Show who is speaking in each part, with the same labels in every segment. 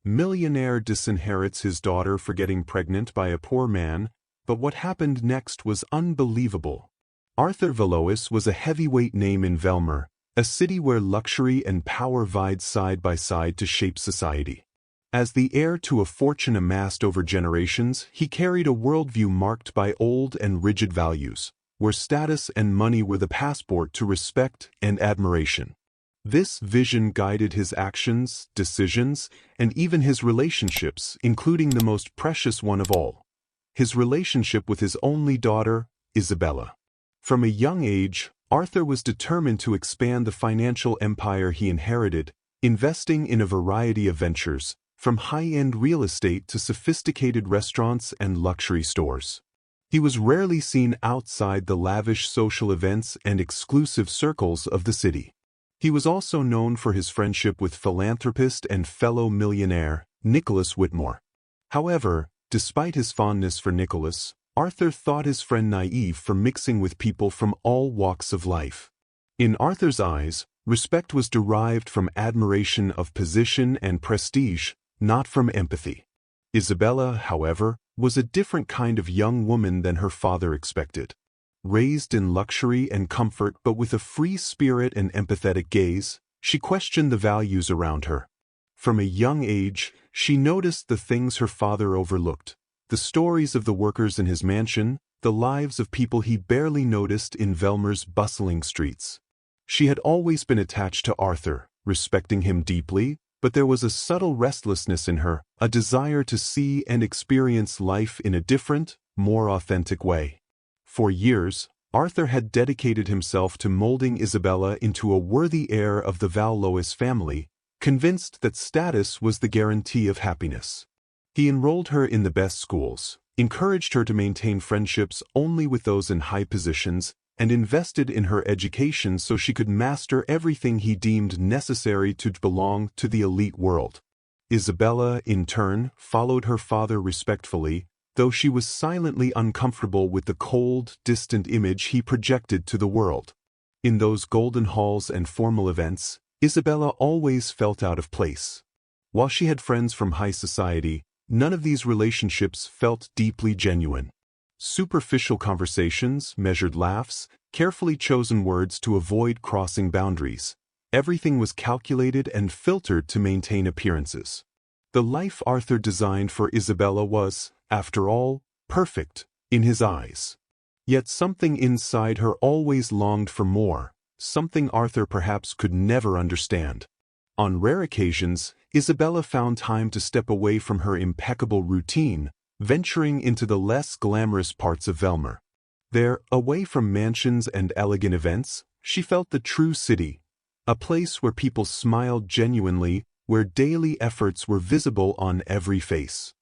Speaker 1: Millionaire disinherits his daughter for getting pregnant by a poor man, but what happened next was unbelievable. Arthur Vallois was a heavyweight name in Velmor, a city where luxury and power vied side by side to shape society. As the heir to a fortune amassed over generations, he carried a worldview marked by old and rigid values, where status and money were the passport to respect and admiration. This vision guided his actions, decisions, and even his relationships, including the most precious one of all, his relationship with his only daughter, Isabella. From a young age, Arthur was determined to expand the financial empire he inherited, investing in a variety of ventures, from high-end real estate to sophisticated restaurants and luxury stores. He was rarely seen outside the lavish social events and exclusive circles of the city. He was also known for his friendship with philanthropist and fellow millionaire, Nicholas Whitmore. However, despite his fondness for Nicholas, Arthur thought his friend naive for mixing with people from all walks of life. In Arthur's eyes, respect was derived from admiration of position and prestige, not from empathy. Isabella, however, was a different kind of young woman than her father expected. Raised in luxury and comfort but with a free spirit and empathetic gaze, she questioned the values around her. From a young age, she noticed the things her father overlooked, the stories of the workers in his mansion, the lives of people he barely noticed in Velmor's bustling streets. She had always been attached to Arthur, respecting him deeply, but there was a subtle restlessness in her, a desire to see and experience life in a different, more authentic way. For years, Arthur had dedicated himself to molding Isabella into a worthy heir of the Vallois family, convinced that status was the guarantee of happiness. He enrolled her in the best schools, encouraged her to maintain friendships only with those in high positions, and invested in her education so she could master everything he deemed necessary to belong to the elite world. Isabella, in turn, followed her father respectfully, though she was silently uncomfortable with the cold, distant image he projected to the world. In those golden halls and formal events, Isabella always felt out of place. While she had friends from high society, none of these relationships felt deeply genuine. Superficial conversations, measured laughs, carefully chosen words to avoid crossing boundaries. Everything was calculated and filtered to maintain appearances. The life Arthur designed for Isabella was, after all, perfect in his eyes. Yet something inside her always longed for more, something Arthur perhaps could never understand. On rare occasions, Isabella found time to step away from her impeccable routine, venturing into the less glamorous parts of Velmor. There, away from mansions and elegant events, she felt the true city, a place where people smiled genuinely, where daily efforts were visible on every face.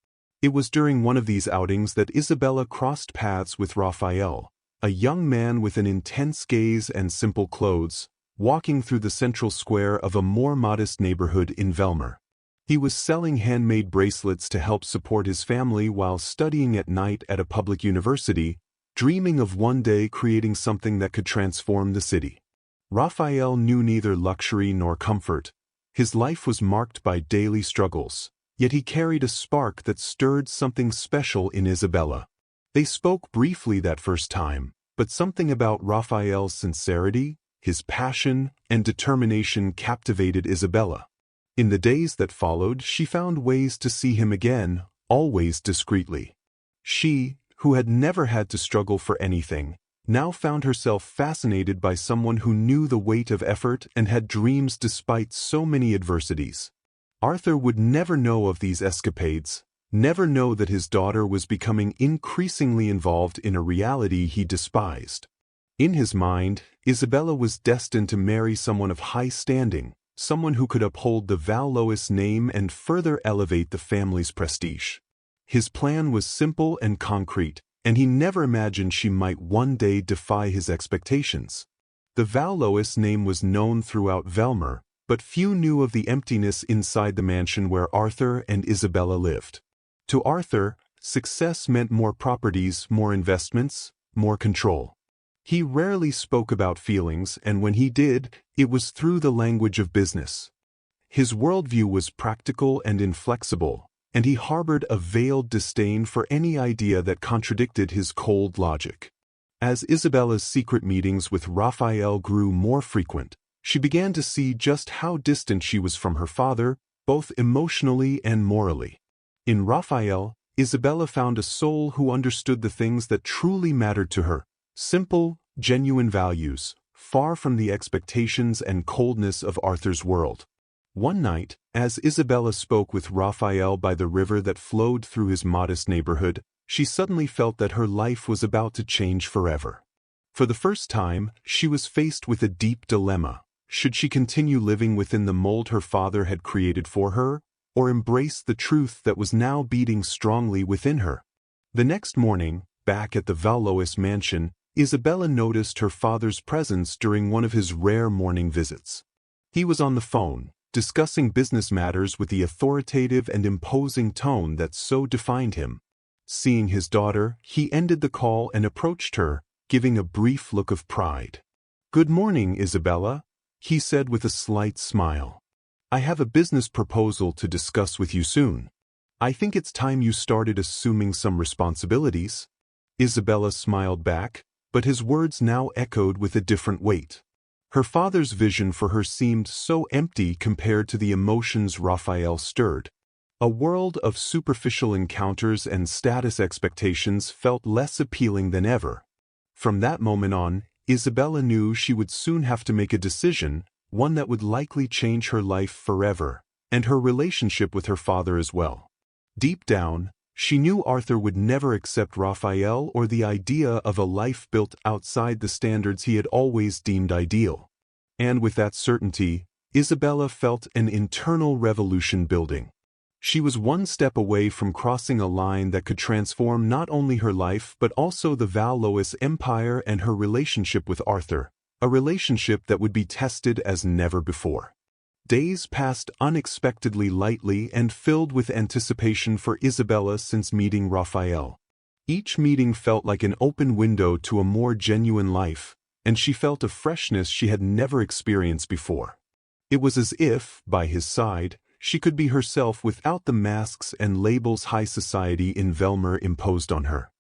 Speaker 1: It was during one of these outings that Isabella crossed paths with Raphael, a young man with an intense gaze and simple clothes, walking through the central square of a more modest neighborhood in Velmor. He was selling handmade bracelets to help support his family while studying at night at a public university, dreaming of one day creating something that could transform the city. Raphael knew neither luxury nor comfort. His life was marked by daily struggles, yet he carried a spark that stirred something special in Isabella. They spoke briefly that first time, but something about Raphael's sincerity, his passion, and determination captivated Isabella. In the days that followed, she found ways to see him again, always discreetly. She, who had never had to struggle for anything, now found herself fascinated by someone who knew the weight of effort and had dreams despite so many adversities. Arthur would never know of these escapades, never know that his daughter was becoming increasingly involved in a reality he despised. In his mind, Isabella was destined to marry someone of high standing, someone who could uphold the Vallois name and further elevate the family's prestige. His plan was simple and concrete, and he never imagined she might one day defy his expectations. The Vallois name was known throughout Velmor, but few knew of the emptiness inside the mansion where Arthur and Isabella lived. To Arthur, success meant more properties, more investments, more control. He rarely spoke about feelings, and when he did, it was through the language of business. His worldview was practical and inflexible, and he harbored a veiled disdain for any idea that contradicted his cold logic. As Isabella's secret meetings with Raphael grew more frequent, she began to see just how distant she was from her father, both emotionally and morally. In Raphael, Isabella found a soul who understood the things that truly mattered to her, simple, genuine values, far from the expectations and coldness of Arthur's world. One night, as Isabella spoke with Raphael by the river that flowed through his modest neighborhood, she suddenly felt that her life was about to change forever. For the first time, she was faced with a deep dilemma. Should she continue living within the mold her father had created for her, or embrace the truth that was now beating strongly within her? The next morning, back at the Vallois mansion, Isabella noticed her father's presence during one of his rare morning visits. He was on the phone, discussing business matters with the authoritative and imposing tone that so defined him. Seeing his daughter, he ended the call and approached her, giving a brief look of pride. "Good morning, Isabella," he said with a slight smile. "I have a business proposal to discuss with you soon. I think it's time you started assuming some responsibilities." Isabella smiled back, but his words now echoed with a different weight. Her father's vision for her seemed so empty compared to the emotions Raphael stirred. A world of superficial encounters and status expectations felt less appealing than ever. From that moment on, Isabella knew she would soon have to make a decision, one that would likely change her life forever, and her relationship with her father as well. Deep down, she knew Arthur would never accept Raphael or the idea of a life built outside the standards he had always deemed ideal. And with that certainty, Isabella felt an internal revolution building. She was one step away from crossing a line that could transform not only her life but also the Vallois Empire and her relationship with Arthur, a relationship that would be tested as never before. Days passed unexpectedly lightly and filled with anticipation for Isabella since meeting Raphael. Each meeting felt like an open window to a more genuine life, and she felt a freshness she had never experienced before. It was as if, by his side, she could be herself without the masks and labels high society in Velmor imposed on her.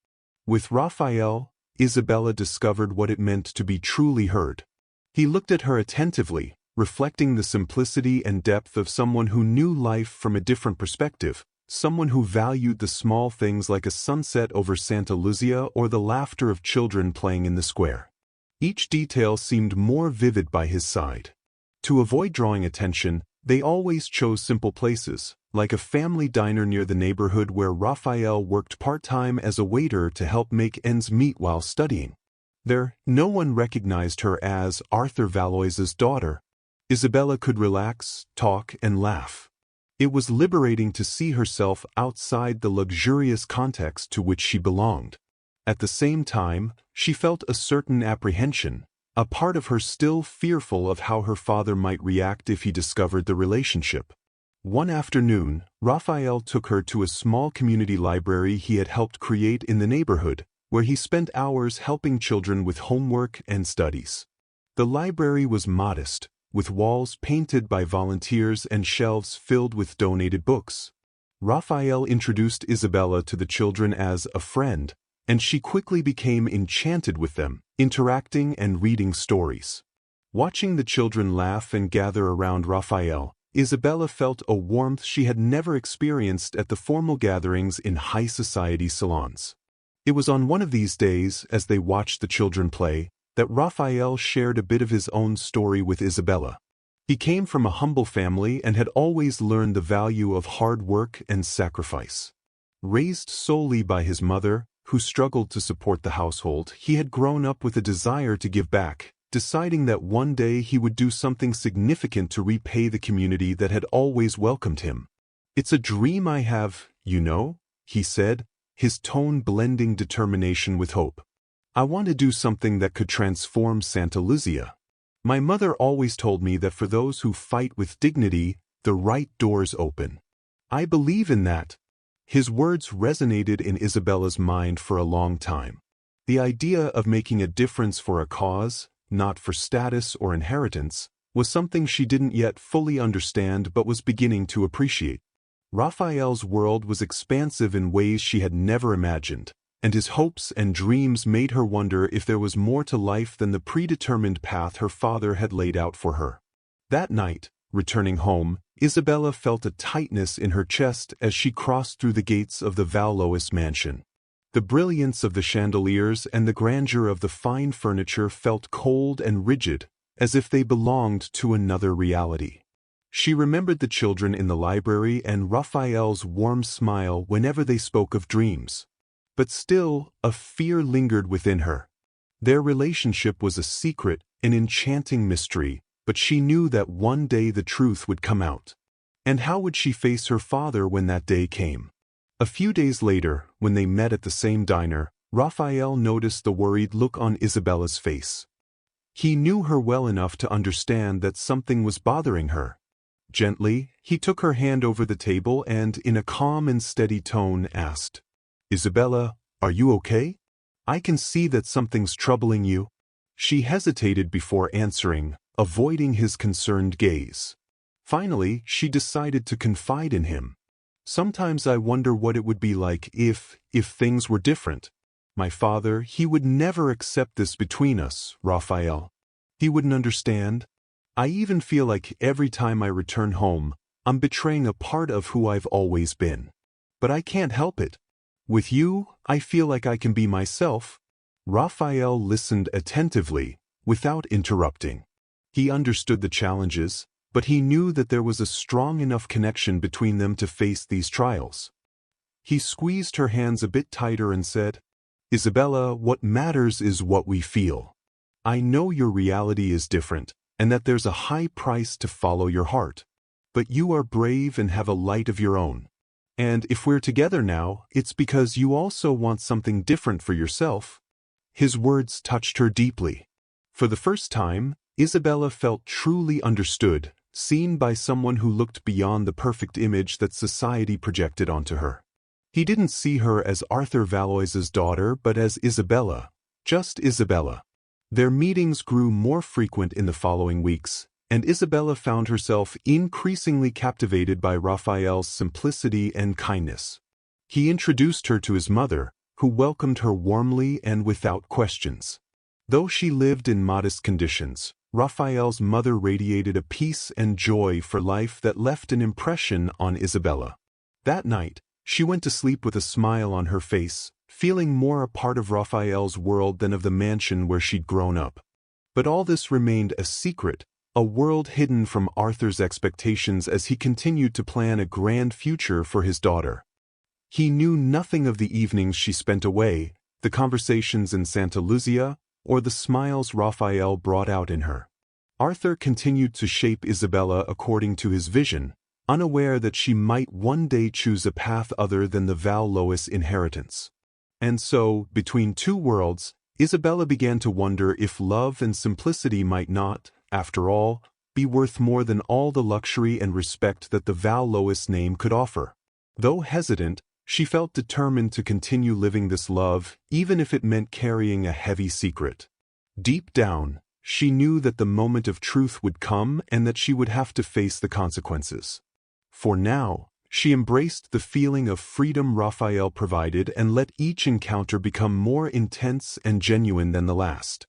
Speaker 1: With Raphael, Isabella discovered what it meant to be truly heard. He looked at her attentively, reflecting the simplicity and depth of someone who knew life from a different perspective, someone who valued the small things like a sunset over Santa Lucia or the laughter of children playing in the square. Each detail seemed more vivid by his side. To avoid drawing attention, they always chose simple places, like a family diner near the neighborhood where Raphael worked part-time as a waiter to help make ends meet while studying. There, no one recognized her as Arthur Vallois' daughter. Isabella could relax, talk, and laugh. It was liberating to see herself outside the luxurious context to which she belonged. At the same time, she felt a certain apprehension, a part of her still fearful of how her father might react if he discovered the relationship. One afternoon, Raphael took her to a small community library he had helped create in the neighborhood, where he spent hours helping children with homework and studies. The library was modest, with walls painted by volunteers and shelves filled with donated books. Raphael introduced Isabella to the children as a friend, and she quickly became enchanted with them, interacting and reading stories. Watching the children laugh and gather around Raphael, Isabella felt a warmth she had never experienced at the formal gatherings in high society salons. It was on one of these days, as they watched the children play, that Raphael shared a bit of his own story with Isabella. He came from a humble family and had always learned the value of hard work and sacrifice. Raised solely by his mother, who struggled to support the household, he had grown up with a desire to give back, deciding that one day he would do something significant to repay the community that had always welcomed him. "It's a dream I have, you know," he said, his tone blending determination with hope. "I want to do something that could transform Santa Lucia. My mother always told me that for those who fight with dignity, the right doors open. I believe in that." His words resonated in Isabella's mind for a long time. The idea of making a difference for a cause, not for status or inheritance, was something she didn't yet fully understand but was beginning to appreciate. Raphael's world was expansive in ways she had never imagined, and his hopes and dreams made her wonder if there was more to life than the predetermined path her father had laid out for her. That night, returning home, Isabella felt a tightness in her chest as she crossed through the gates of the Vallois mansion. The brilliance of the chandeliers and the grandeur of the fine furniture felt cold and rigid, as if they belonged to another reality. She remembered the children in the library and Raphael's warm smile whenever they spoke of dreams. But still, a fear lingered within her. Their relationship was a secret, an enchanting mystery, but she knew that one day the truth would come out. And how would she face her father when that day came? A few days later, when they met at the same diner, Raphael noticed the worried look on Isabella's face. He knew her well enough to understand that something was bothering her. Gently, he took her hand over the table and, in a calm and steady tone, asked, "Isabella, are you okay? I can see that something's troubling you." She hesitated before answering, avoiding his concerned gaze. Finally, she decided to confide in him. "Sometimes I wonder what it would be like if things were different. My father, he would never accept this between us, Raphael. He wouldn't understand. I even feel like every time I return home, I'm betraying a part of who I've always been. But I can't help it. With you, I feel like I can be myself." Raphael listened attentively, without interrupting. He understood the challenges, but he knew that there was a strong enough connection between them to face these trials. He squeezed her hands a bit tighter and said, "Isabella, what matters is what we feel. I know your reality is different, and that there's a high price to follow your heart. But you are brave and have a light of your own. And if we're together now, it's because you also want something different for yourself." His words touched her deeply. For the first time, Isabella felt truly understood, seen by someone who looked beyond the perfect image that society projected onto her. He didn't see her as Arthur Vallois's daughter but as Isabella, just Isabella. Their meetings grew more frequent in the following weeks, and Isabella found herself increasingly captivated by Raphael's simplicity and kindness. He introduced her to his mother, who welcomed her warmly and without questions. Though she lived in modest conditions, Raphael's mother radiated a peace and joy for life that left an impression on Isabella. That night, she went to sleep with a smile on her face, feeling more a part of Raphael's world than of the mansion where she'd grown up. But all this remained a secret, a world hidden from Arthur's expectations as he continued to plan a grand future for his daughter. He knew nothing of the evenings she spent away, the conversations in Santa Lucia, or the smiles Raphael brought out in her. Arthur continued to shape Isabella according to his vision, unaware that she might one day choose a path other than the Vallois inheritance. And so, between two worlds, Isabella began to wonder if love and simplicity might not, after all, be worth more than all the luxury and respect that the Vallois name could offer. Though hesitant, she felt determined to continue living this love, even if it meant carrying a heavy secret. Deep down, she knew that the moment of truth would come and that she would have to face the consequences. For now, she embraced the feeling of freedom Raphael provided and let each encounter become more intense and genuine than the last.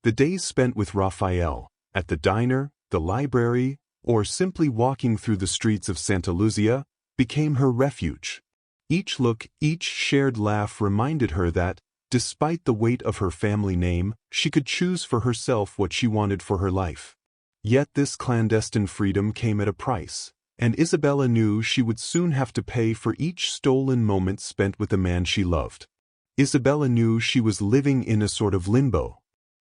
Speaker 1: The days spent with Raphael, at the diner, the library, or simply walking through the streets of Santa Lucia, became her refuge. Each look, each shared laugh reminded her that, despite the weight of her family name, she could choose for herself what she wanted for her life. Yet this clandestine freedom came at a price, and Isabella knew she would soon have to pay for each stolen moment spent with the man she loved. Isabella knew she was living in a sort of limbo.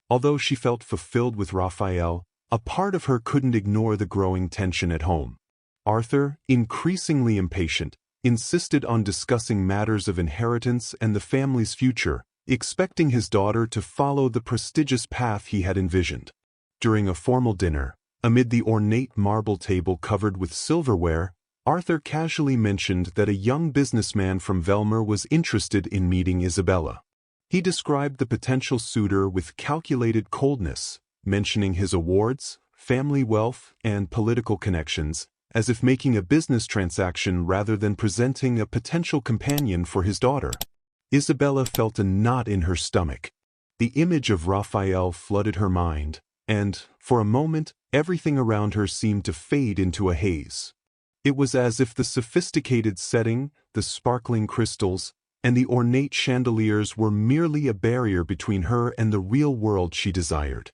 Speaker 1: Although she felt fulfilled with Raphael, a part of her couldn't ignore the growing tension at home. Arthur, increasingly impatient, insisted on discussing matters of inheritance and the family's future, expecting his daughter to follow the prestigious path he had envisioned. During a formal dinner, amid the ornate marble table covered with silverware, Arthur casually mentioned that a young businessman from Velmor was interested in meeting Isabella. He described the potential suitor with calculated coldness, mentioning his awards, family wealth, and political connections, as if making a business transaction rather than presenting a potential companion for his daughter. Isabella felt a knot in her stomach. The image of Raphael flooded her mind, and, for a moment, everything around her seemed to fade into a haze. It was as if the sophisticated setting, the sparkling crystals, and the ornate chandeliers were merely a barrier between her and the real world she desired.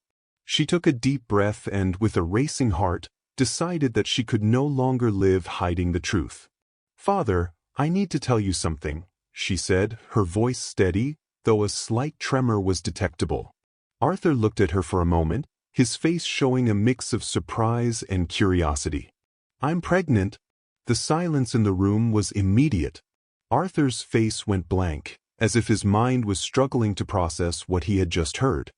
Speaker 1: She took a deep breath and, with a racing heart, decided that she could no longer live hiding the truth. "Father, I need to tell you something," she said, her voice steady, though a slight tremor was detectable. Arthur looked at her for a moment, his face showing a mix of surprise and curiosity. "I'm pregnant." The silence in the room was immediate. Arthur's face went blank, as if his mind was struggling to process what he had just heard.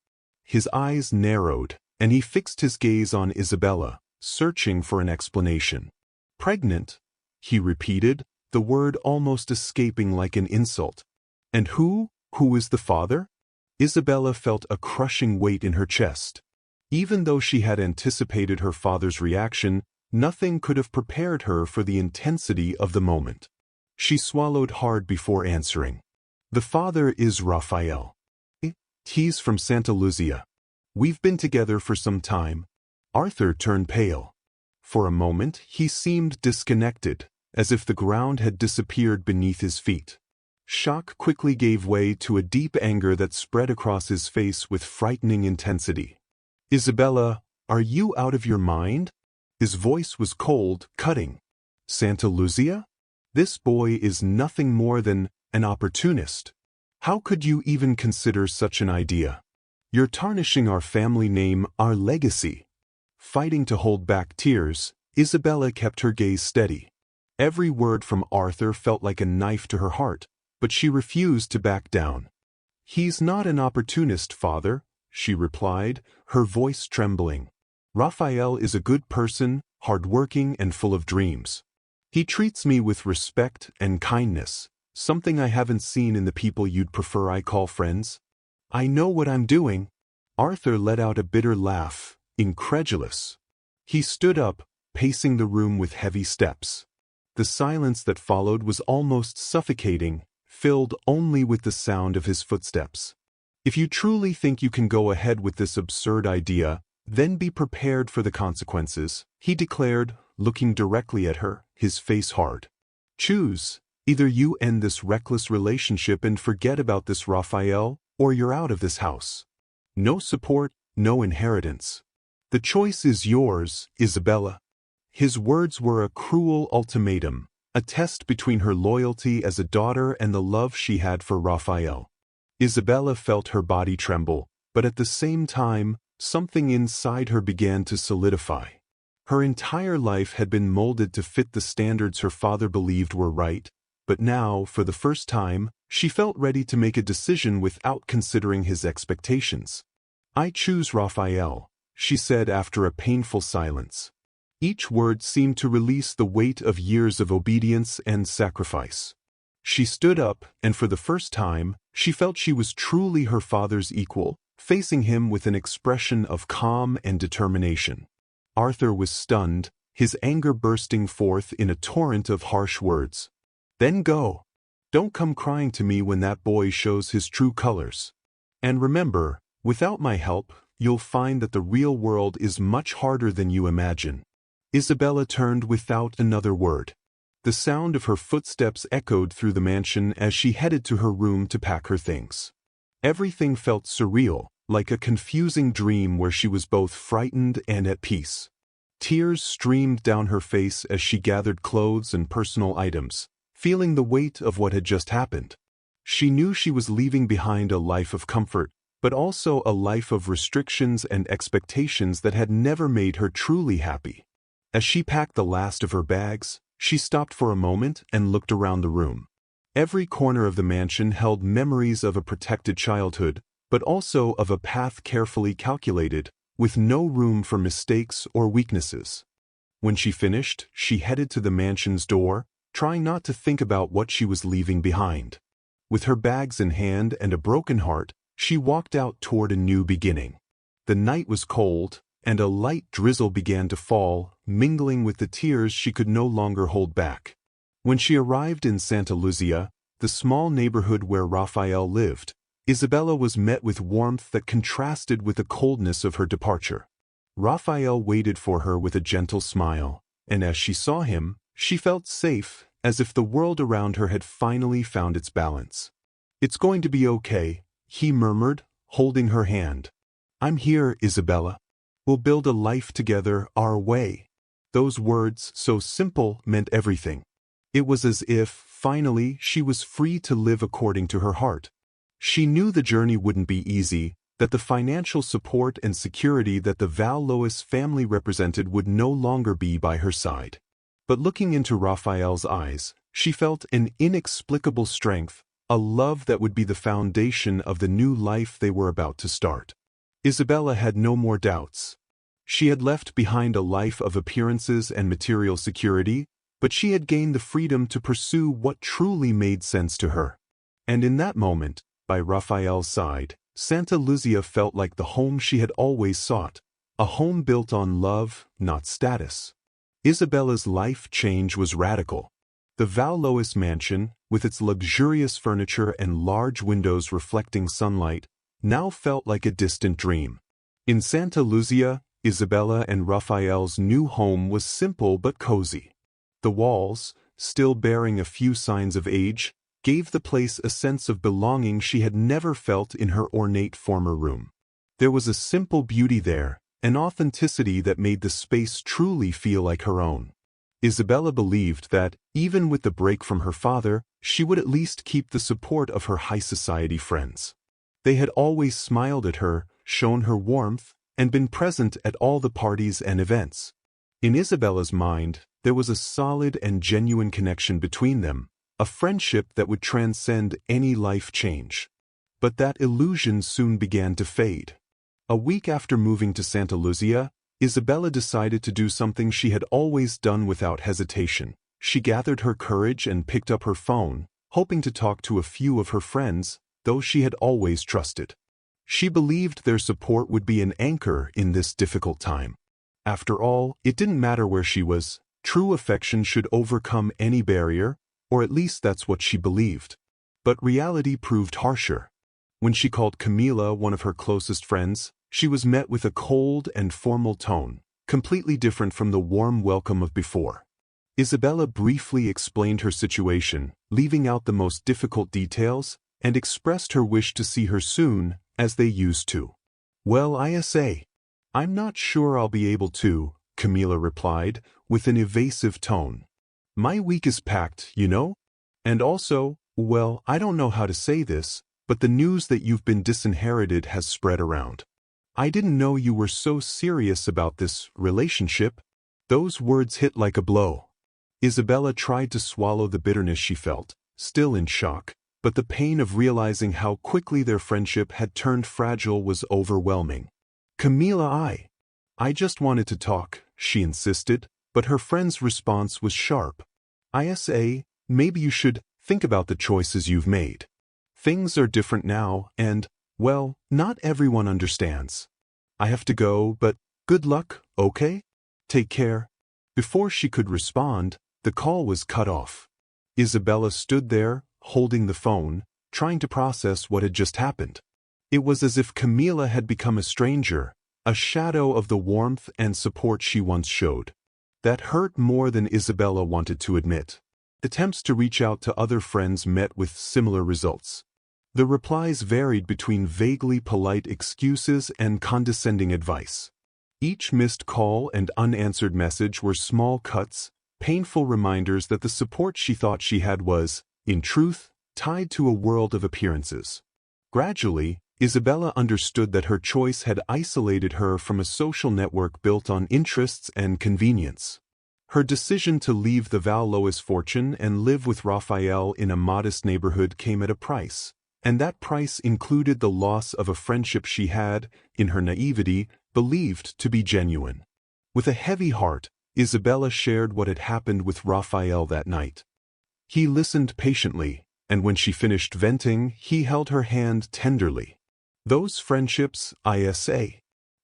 Speaker 1: His eyes narrowed, and he fixed his gaze on Isabella, searching for an explanation. "Pregnant?" he repeated, the word almost escaping like an insult. "And who is the father?" Isabella felt a crushing weight in her chest. Even though she had anticipated her father's reaction, nothing could have prepared her for the intensity of the moment. She swallowed hard before answering. "The father is Raphael. He's from Santa Lucia. We've been together for some time." Arthur turned pale. For a moment, he seemed disconnected, as if the ground had disappeared beneath his feet. Shock quickly gave way to a deep anger that spread across his face with frightening intensity. "Isabella, are you out of your mind?" His voice was cold, cutting. "Santa Lucia? This boy is nothing more than an opportunist. How could you even consider such an idea? You're tarnishing our family name, our legacy." Fighting to hold back tears, Isabella kept her gaze steady. Every word from Arthur felt like a knife to her heart, but she refused to back down. "He's not an opportunist, father," she replied, her voice trembling. "Raphael is a good person, hardworking and full of dreams. He treats me with respect and kindness, something I haven't seen in the people you'd prefer I call friends. I know what I'm doing." Arthur let out a bitter laugh, incredulous. He stood up, pacing the room with heavy steps. The silence that followed was almost suffocating, filled only with the sound of his footsteps. "If you truly think you can go ahead with this absurd idea, then be prepared for the consequences," he declared, looking directly at her, his face hard. "Choose. Either you end this reckless relationship and forget about this Raphael, or you're out of this house. No support, no inheritance. The choice is yours, Isabella." His words were a cruel ultimatum, a test between her loyalty as a daughter and the love she had for Raphael. Isabella felt her body tremble, but at the same time, something inside her began to solidify. Her entire life had been molded to fit the standards her father believed were right, but now, for the first time, she felt ready to make a decision without considering his expectations. "I choose Raphael," she said after a painful silence. Each word seemed to release the weight of years of obedience and sacrifice. She stood up, and for the first time, she felt she was truly her father's equal, facing him with an expression of calm and determination. Arthur was stunned, his anger bursting forth in a torrent of harsh words. "Then go. Don't come crying to me when that boy shows his true colors. And remember, without my help, you'll find that the real world is much harder than you imagine." Isabella turned without another word. The sound of her footsteps echoed through the mansion as she headed to her room to pack her things. Everything felt surreal, like a confusing dream where she was both frightened and at peace. Tears streamed down her face as she gathered clothes and personal items, feeling the weight of what had just happened. She knew she was leaving behind a life of comfort, but also a life of restrictions and expectations that had never made her truly happy. As she packed the last of her bags, she stopped for a moment and looked around the room. Every corner of the mansion held memories of a protected childhood, but also of a path carefully calculated, with no room for mistakes or weaknesses. When she finished, she headed to the mansion's door, trying not to think about what she was leaving behind. With her bags in hand and a broken heart, she walked out toward a new beginning. The night was cold, and a light drizzle began to fall, mingling with the tears she could no longer hold back. When she arrived in Santa Lucia, the small neighborhood where Raphael lived, Isabella was met with warmth that contrasted with the coldness of her departure. Raphael waited for her with a gentle smile, and as she saw him, she felt safe, as if the world around her had finally found its balance. "It's going to be okay," he murmured, holding her hand. "I'm here, Isabella. We'll build a life together our way." Those words, so simple, meant everything. It was as if, finally, she was free to live according to her heart. She knew the journey wouldn't be easy, that the financial support and security that the Vallois family represented would no longer be by her side. But looking into Raphael's eyes, she felt an inexplicable strength, a love that would be the foundation of the new life they were about to start. Isabella had no more doubts. She had left behind a life of appearances and material security, but she had gained the freedom to pursue what truly made sense to her. And in that moment, by Raphael's side, Santa Lucia felt like the home she had always sought, a home built on love, not status. Isabella's life change was radical. The Vallois mansion, with its luxurious furniture and large windows reflecting sunlight, now felt like a distant dream. In Santa Lucia, Isabella and Raphael's new home was simple but cozy. The walls, still bearing a few signs of age, gave the place a sense of belonging she had never felt in her ornate former room. There was a simple beauty there, an authenticity that made the space truly feel like her own. Isabella believed that, even with the break from her father, she would at least keep the support of her high society friends. They had always smiled at her, shown her warmth, and been present at all the parties and events. In Isabella's mind, there was a solid and genuine connection between them, a friendship that would transcend any life change. But that illusion soon began to fade. A week after moving to Santa Lucia, Isabella decided to do something she had always done without hesitation. She gathered her courage and picked up her phone, hoping to talk to a few of her friends, those she had always trusted. She believed their support would be an anchor in this difficult time. After all, it didn't matter where she was, true affection should overcome any barrier, or at least that's what she believed. But reality proved harsher. When she called Camila, one of her closest friends, she was met with a cold and formal tone, completely different from the warm welcome of before. Isabella briefly explained her situation, leaving out the most difficult details, and expressed her wish to see her soon, as they used to. "Well, I'm not sure I'll be able to," Camila replied, with an evasive tone. "My week is packed, you know? And also, well, I don't know how to say this, but the news that you've been disinherited has spread around. I didn't know you were so serious about this relationship." Those words hit like a blow. Isabella tried to swallow the bitterness she felt, still in shock, but the pain of realizing how quickly their friendship had turned fragile was overwhelming. "Camila, I just wanted to talk," she insisted, but her friend's response was sharp. Maybe you should think about the choices you've made. Things are different now, and, well, not everyone understands. I have to go, but good luck, okay? Take care." Before she could respond, the call was cut off. Isabella stood there, holding the phone, trying to process what had just happened. It was as if Camila had become a stranger, a shadow of the warmth and support she once showed. That hurt more than Isabella wanted to admit. Attempts to reach out to other friends met with similar results. The replies varied between vaguely polite excuses and condescending advice. Each missed call and unanswered message were small cuts, painful reminders that the support she thought she had was, in truth, tied to a world of appearances. Gradually, Isabella understood that her choice had isolated her from a social network built on interests and convenience. Her decision to leave the Vallois fortune and live with Raphael in a modest neighborhood came at a price, and that price included the loss of a friendship she had, in her naivety, believed to be genuine. With a heavy heart, Isabella shared what had happened with Raphael that night. He listened patiently, and when she finished venting, he held her hand tenderly. Those friendships,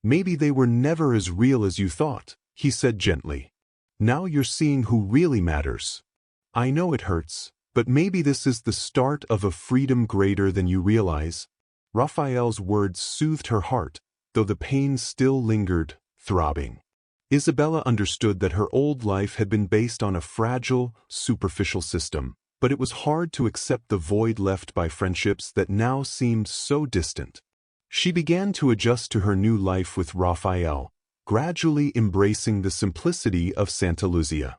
Speaker 1: Maybe they were never as real as you thought, he said gently. Now you're seeing who really matters. I know it hurts, but maybe this is the start of a freedom greater than you realize. Raphael's words soothed her heart, though the pain still lingered, throbbing. Isabella understood that her old life had been based on a fragile, superficial system, but it was hard to accept the void left by friendships that now seemed so distant. She began to adjust to her new life with Raphael, gradually embracing the simplicity of Santa Lucia.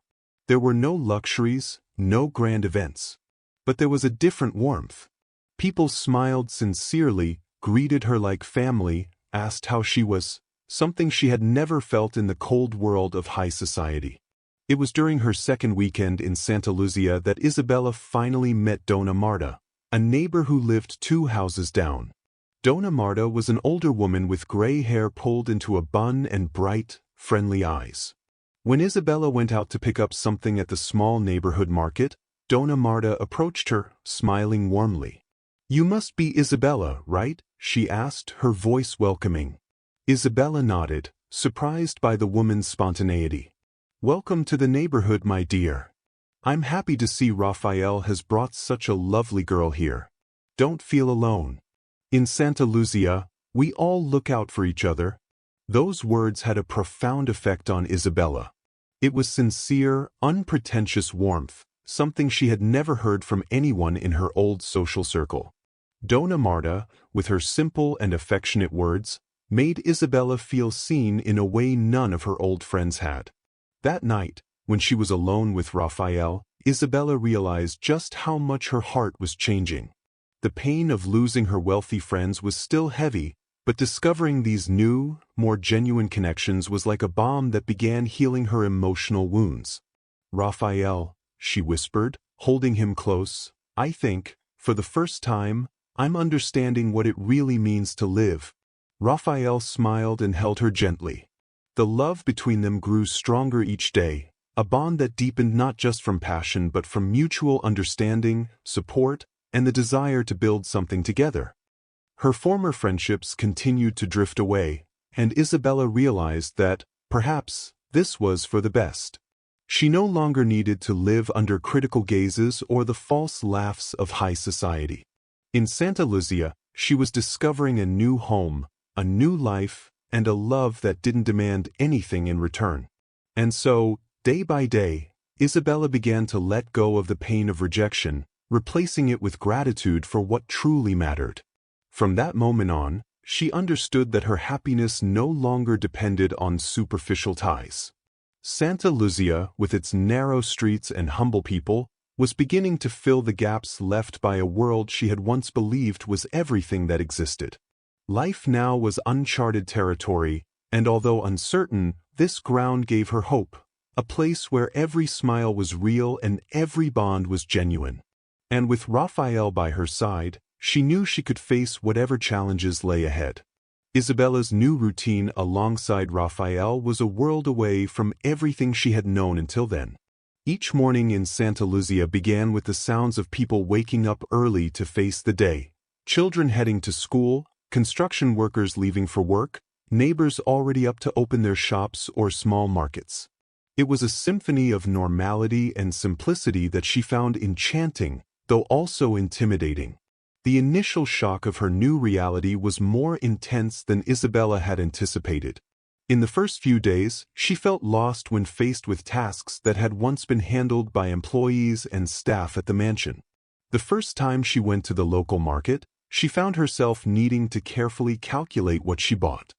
Speaker 1: There were no luxuries, no grand events. But there was a different warmth. People smiled sincerely, greeted her like family, asked how she was, something she had never felt in the cold world of high society. It was during her second weekend in Santa Lucia that Isabella finally met Donna Marta, a neighbor who lived 2 houses down. Donna Marta was an older woman with gray hair pulled into a bun and bright, friendly eyes. When Isabella went out to pick up something at the small neighborhood market, Donna Marta approached her, smiling warmly. "You must be Isabella, right?" she asked, her voice welcoming. Isabella nodded, surprised by the woman's spontaneity. "Welcome to the neighborhood, my dear. I'm happy to see Raphael has brought such a lovely girl here. Don't feel alone. In Santa Lucia, we all look out for each other." Those words had a profound effect on Isabella. It was sincere, unpretentious warmth, something she had never heard from anyone in her old social circle. Donna Marta, with her simple and affectionate words, made Isabella feel seen in a way none of her old friends had. That night, when she was alone with Raphael, Isabella realized just how much her heart was changing. The pain of losing her wealthy friends was still heavy, but discovering these new, more genuine connections was like a balm that began healing her emotional wounds. "Raphael," she whispered, holding him close, "I think, for the first time, I'm understanding what it really means to live." Raphael smiled and held her gently. The love between them grew stronger each day, a bond that deepened not just from passion but from mutual understanding, support, and the desire to build something together. Her former friendships continued to drift away, and Isabella realized that, perhaps, this was for the best. She no longer needed to live under critical gazes or the false laughs of high society. In Santa Lucia, she was discovering a new home, a new life, and a love that didn't demand anything in return. And so, day by day, Isabella began to let go of the pain of rejection, replacing it with gratitude for what truly mattered. From that moment on, she understood that her happiness no longer depended on superficial ties. Santa Lucia, with its narrow streets and humble people, was beginning to fill the gaps left by a world she had once believed was everything that existed. Life now was uncharted territory, and although uncertain, this ground gave her hope, a place where every smile was real and every bond was genuine. And with Raphael by her side, she knew she could face whatever challenges lay ahead. Isabella's new routine alongside Raphael was a world away from everything she had known until then. Each morning in Santa Lucia began with the sounds of people waking up early to face the day, children heading to school, construction workers leaving for work, neighbors already up to open their shops or small markets. It was a symphony of normality and simplicity that she found enchanting, though also intimidating. The initial shock of her new reality was more intense than Isabella had anticipated. In the first few days, she felt lost when faced with tasks that had once been handled by employees and staff at the mansion. The first time she went to the local market, she found herself needing to carefully calculate what she bought.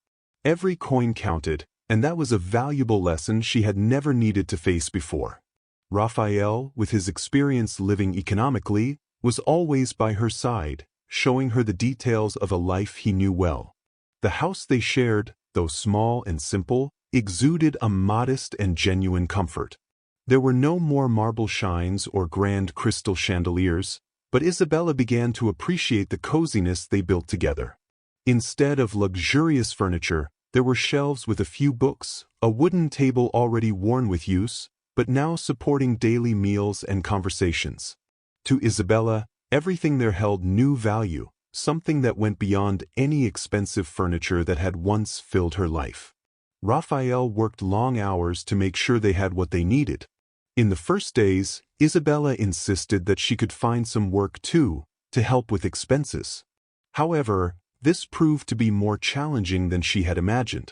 Speaker 1: Every coin counted, and that was a valuable lesson she had never needed to face before. Raphael, with his experience living economically, was always by her side, showing her the details of a life he knew well. The house they shared, though small and simple, exuded a modest and genuine comfort. There were no more marble shines or grand crystal chandeliers, but Isabella began to appreciate the coziness they built together. Instead of luxurious furniture, there were shelves with a few books, a wooden table already worn with use, but now supporting daily meals and conversations. To Isabella, everything there held new value, something that went beyond any expensive furniture that had once filled her life. Raphael worked long hours to make sure they had what they needed. In the first days, Isabella insisted that she could find some work too, to help with expenses. However, this proved to be more challenging than she had imagined.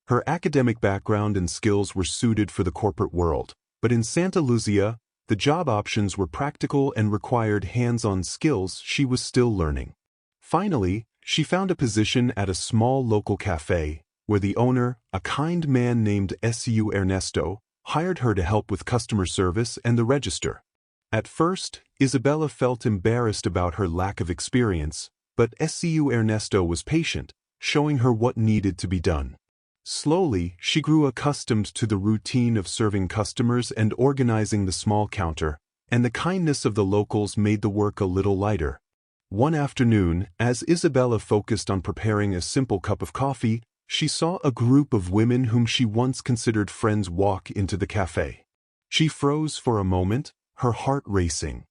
Speaker 1: Her academic background and skills were suited for the corporate world, but in Santa Lucia, the job options were practical and required hands-on skills she was still learning. Finally, she found a position at a small local cafe, where the owner, a kind man named Su Ernesto, hired her to help with customer service and the register. At first, Isabella felt embarrassed about her lack of experience, but Su Ernesto was patient, showing her what needed to be done. Slowly, she grew accustomed to the routine of serving customers and organizing the small counter, and the kindness of the locals made the work a little lighter. One afternoon, as Isabella focused on preparing a simple cup of coffee, she saw a group of women whom she once considered friends walk into the cafe. She froze for a moment, her heart racing.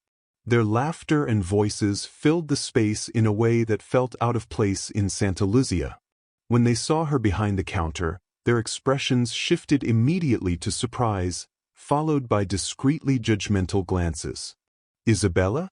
Speaker 1: Their laughter and voices filled the space in a way that felt out of place in Santa Lucia. When they saw her behind the counter, their expressions shifted immediately to surprise, followed by discreetly judgmental glances. "Isabella?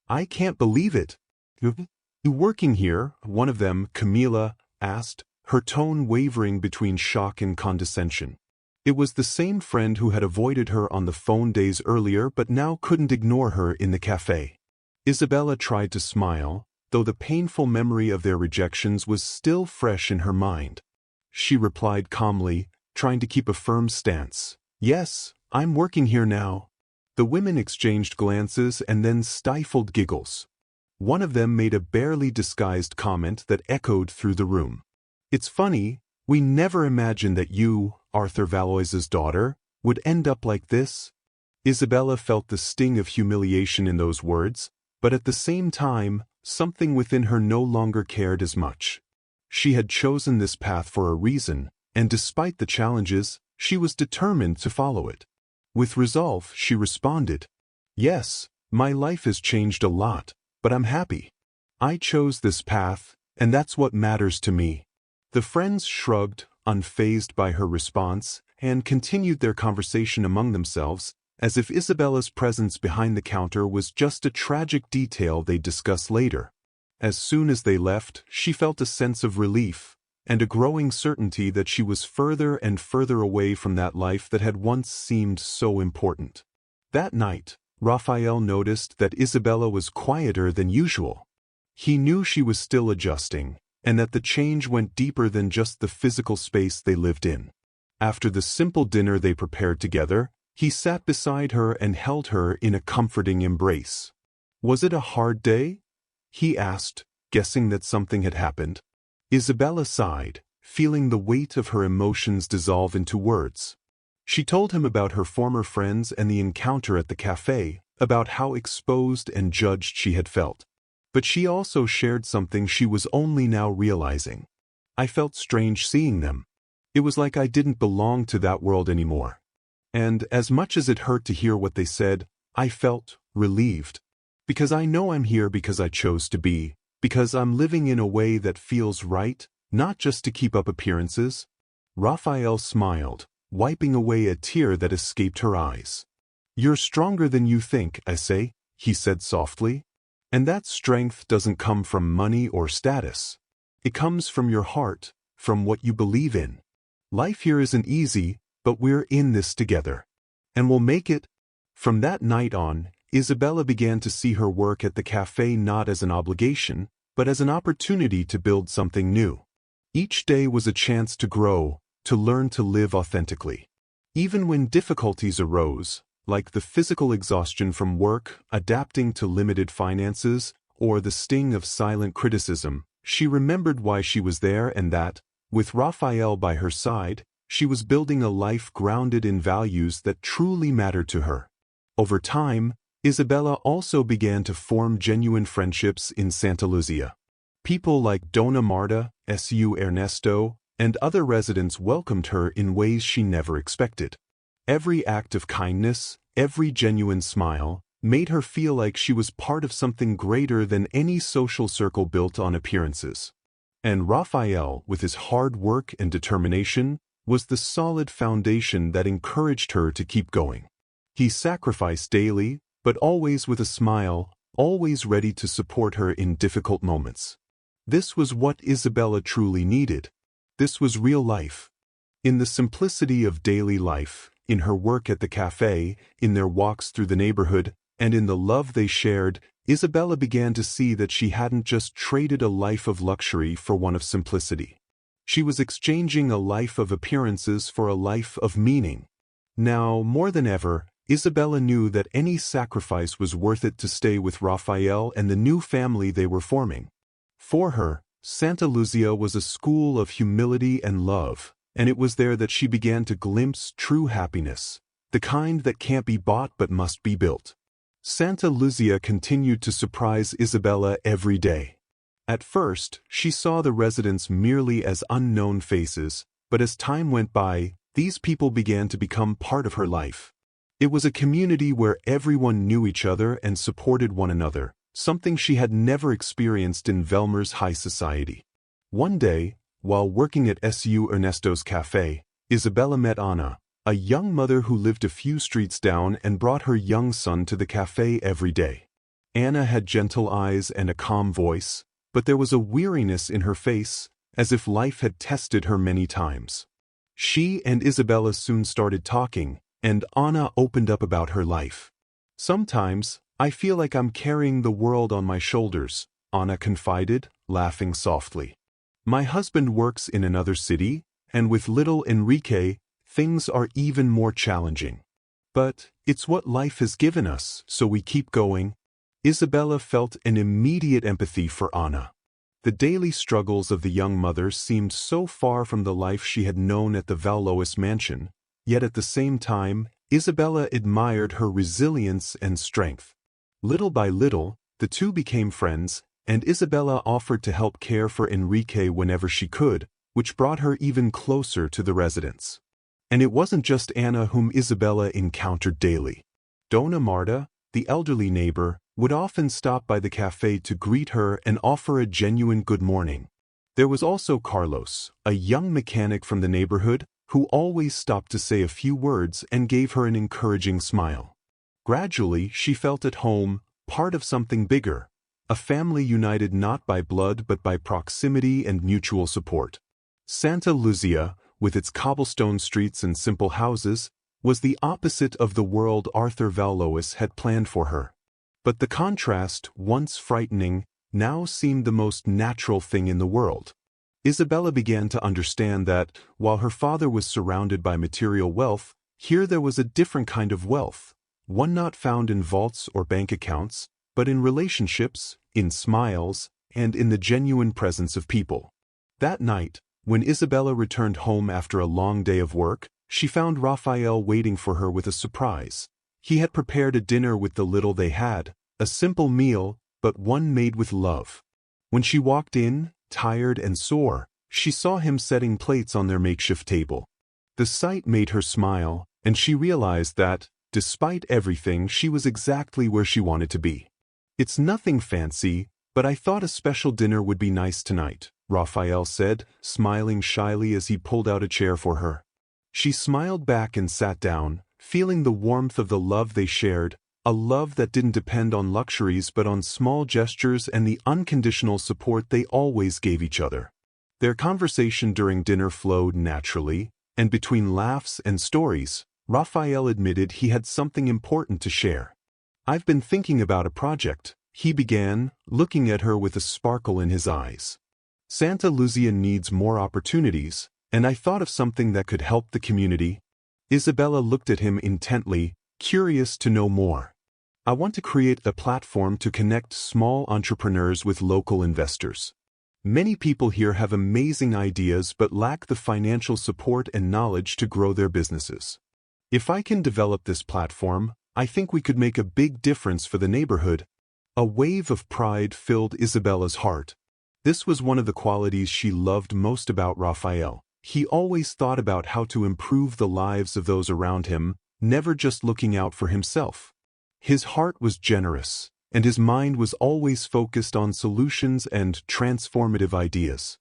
Speaker 1: I can't believe it. You working here?" one of them, Camila, asked, her tone wavering between shock and condescension. It was the same friend who had avoided her on the phone days earlier but now couldn't ignore her in the cafe. Isabella tried to smile, though the painful memory of their rejections was still fresh in her mind. She replied calmly, trying to keep a firm stance. "Yes, I'm working here now." The women exchanged glances and then stifled giggles. One of them made a barely disguised comment that echoed through the room. "It's funny, we never imagined that you, Arthur Vallois' daughter, would end up like this." Isabella felt the sting of humiliation in those words, but at the same time, something within her no longer cared as much. She had chosen this path for a reason, and despite the challenges, she was determined to follow it. With resolve, she responded, "Yes, my life has changed a lot, but I'm happy. I chose this path, and that's what matters to me." The friends shrugged, unfazed by her response, and continued their conversation among themselves, as if Isabella's presence behind the counter was just a tragic detail they'd discuss later. As soon as they left, she felt a sense of relief, and a growing certainty that she was further and further away from that life that had once seemed so important. That night, Raphael noticed that Isabella was quieter than usual. He knew she was still adjusting, and that the change went deeper than just the physical space they lived in. After the simple dinner they prepared together, he sat beside her and held her in a comforting embrace. "Was it a hard day?" he asked, guessing that something had happened. Isabella sighed, feeling the weight of her emotions dissolve into words. She told him about her former friends and the encounter at the cafe, about how exposed and judged she had felt. But she also shared something she was only now realizing. "I felt strange seeing them. It was like I didn't belong to that world anymore. And as much as it hurt to hear what they said, I felt relieved. Because I know I'm here because I chose to be, because I'm living in a way that feels right, not just to keep up appearances." Raphael smiled, wiping away a tear that escaped her eyes. "You're stronger than you think, I say," he said softly. "And that strength doesn't come from money or status. It comes from your heart, from what you believe in. Life here isn't easy, but we're in this together. And we'll make it." From that night on, Isabella began to see her work at the cafe not as an obligation, but as an opportunity to build something new. Each day was a chance to grow, to learn to live authentically. Even when difficulties arose, like the physical exhaustion from work, adapting to limited finances, or the sting of silent criticism, she remembered why she was there and that, with Raphael by her side, she was building a life grounded in values that truly mattered to her. Over time, Isabella also began to form genuine friendships in Santa Lucia. People like Dona Marta, Su Ernesto, and other residents welcomed her in ways she never expected. Every act of kindness, every genuine smile, made her feel like she was part of something greater than any social circle built on appearances. And Raphael, with his hard work and determination, was the solid foundation that encouraged her to keep going. He sacrificed daily, but always with a smile, always ready to support her in difficult moments. This was what Isabella truly needed. This was real life. In the simplicity of daily life, in her work at the cafe, in their walks through the neighborhood, and in the love they shared, Isabella began to see that she hadn't just traded a life of luxury for one of simplicity. She was exchanging a life of appearances for a life of meaning. Now, more than ever, Isabella knew that any sacrifice was worth it to stay with Raphael and the new family they were forming. For her, Santa Lucia was a school of humility and love, and it was there that she began to glimpse true happiness, the kind that can't be bought but must be built. Santa Lucia continued to surprise Isabella every day. At first, she saw the residents merely as unknown faces, but as time went by, these people began to become part of her life. It was a community where everyone knew each other and supported one another, something she had never experienced in Velmor's high society. One day, while working at SU Ernesto's cafe, Isabella met Anna, a young mother who lived a few streets down and brought her young son to the cafe every day. Anna had gentle eyes and a calm voice, but there was a weariness in her face, as if life had tested her many times. She and Isabella soon started talking, and Anna opened up about her life. "Sometimes, I feel like I'm carrying the world on my shoulders," Anna confided, laughing softly. "My husband works in another city, and with little Enrique, things are even more challenging. But it's what life has given us, so we keep going." Isabella felt an immediate empathy for Anna. The daily struggles of the young mother seemed so far from the life she had known at the Vallois mansion, yet at the same time, Isabella admired her resilience and strength. Little by little, the two became friends, and Isabella offered to help care for Enrique whenever she could, which brought her even closer to the residents. And it wasn't just Anna whom Isabella encountered daily. Donna Marta, the elderly neighbor, would often stop by the cafe to greet her and offer a genuine good morning. There was also Carlos, a young mechanic from the neighborhood, who always stopped to say a few words and gave her an encouraging smile. Gradually, she felt at home, part of something bigger, a family united not by blood but by proximity and mutual support. Santa Lucia, with its cobblestone streets and simple houses, was the opposite of the world Arthur Vallois had planned for her. But the contrast, once frightening, now seemed the most natural thing in the world. Isabella began to understand that, while her father was surrounded by material wealth, here there was a different kind of wealth, one not found in vaults or bank accounts, but in relationships, in smiles, and in the genuine presence of people. That night, when Isabella returned home after a long day of work, she found Raphael waiting for her with a surprise. He had prepared a dinner with the little they had, a simple meal, but one made with love. When she walked in, tired and sore, she saw him setting plates on their makeshift table. The sight made her smile, and she realized that, despite everything, she was exactly where she wanted to be. "It's nothing fancy, but I thought a special dinner would be nice tonight," Raphael said, smiling shyly as he pulled out a chair for her. She smiled back and sat down, feeling the warmth of the love they shared, a love that didn't depend on luxuries but on small gestures and the unconditional support they always gave each other. Their conversation during dinner flowed naturally, and between laughs and stories, Raphael admitted he had something important to share. "I've been thinking about a project," he began, looking at her with a sparkle in his eyes. "Santa Lucia needs more opportunities, and I thought of something that could help the community." Isabella looked at him intently, curious to know more. "I want to create a platform to connect small entrepreneurs with local investors. Many people here have amazing ideas but lack the financial support and knowledge to grow their businesses. If I can develop this platform, I think we could make a big difference for the neighborhood." A wave of pride filled Isabella's heart. This was one of the qualities she loved most about Raphael. He always thought about how to improve the lives of those around him, never just looking out for himself. His heart was generous, and his mind was always focused on solutions and transformative ideas.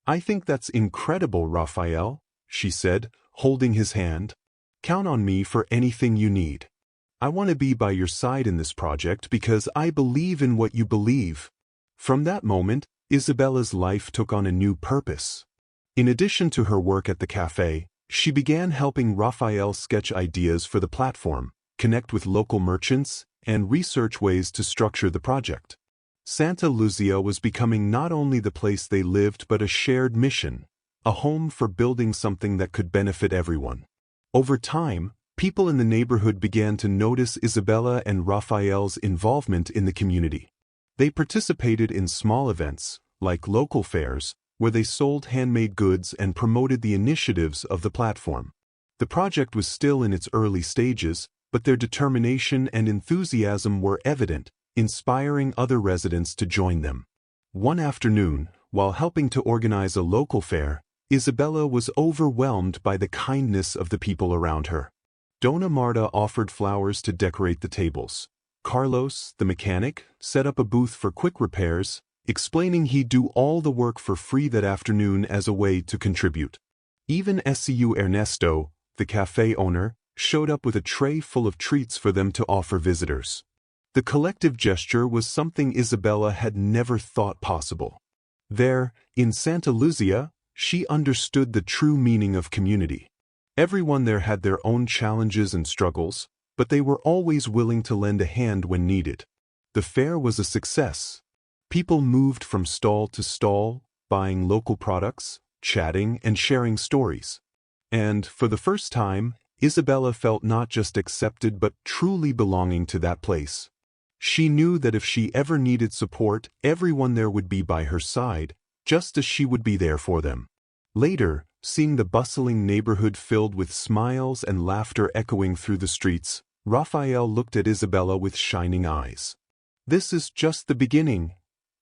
Speaker 1: "I think that's incredible, Raphael," she said, holding his hand. "Count on me for anything you need. I want to be by your side in this project because I believe in what you believe." From that moment, Isabella's life took on a new purpose. In addition to her work at the cafe, she began helping Raphael sketch ideas for the platform, connect with local merchants, and research ways to structure the project. Santa Lucia was becoming not only the place they lived but a shared mission, a home for building something that could benefit everyone. Over time, people in the neighborhood began to notice Isabella and Raphael's involvement in the community. They participated in small events, like local fairs, where they sold handmade goods and promoted the initiatives of the platform. The project was still in its early stages, but their determination and enthusiasm were evident, inspiring other residents to join them. One afternoon, while helping to organize a local fair, Isabella was overwhelmed by the kindness of the people around her. Donna Marta offered flowers to decorate the tables. Carlos, the mechanic, set up a booth for quick repairs, explaining he'd do all the work for free that afternoon as a way to contribute. Even SCU Ernesto, the cafe owner, showed up with a tray full of treats for them to offer visitors. The collective gesture was something Isabella had never thought possible. There, in Santa Lucia, she understood the true meaning of community. Everyone there had their own challenges and struggles, but they were always willing to lend a hand when needed. The fair was a success. People moved from stall to stall, buying local products, chatting, and sharing stories. And, for the first time, Isabella felt not just accepted but truly belonging to that place. She knew that if she ever needed support, everyone there would be by her side, just as she would be there for them. Later, seeing the bustling neighborhood filled with smiles and laughter echoing through the streets, Raphael looked at Isabella with shining eyes. "This is just the beginning,"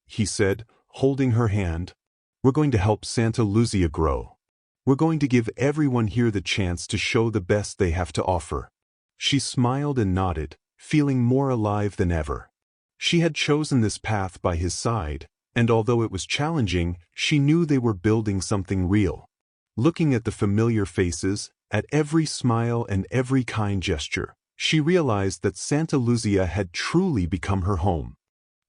Speaker 1: he said, holding her hand. "We're going to help Santa Lucia grow. We're going to give everyone here the chance to show the best they have to offer." She smiled and nodded, feeling more alive than ever. She had chosen this path by his side, and although it was challenging, she knew they were building something real. Looking at the familiar faces, at every smile and every kind gesture, she realized that Santa Lucia had truly become her home.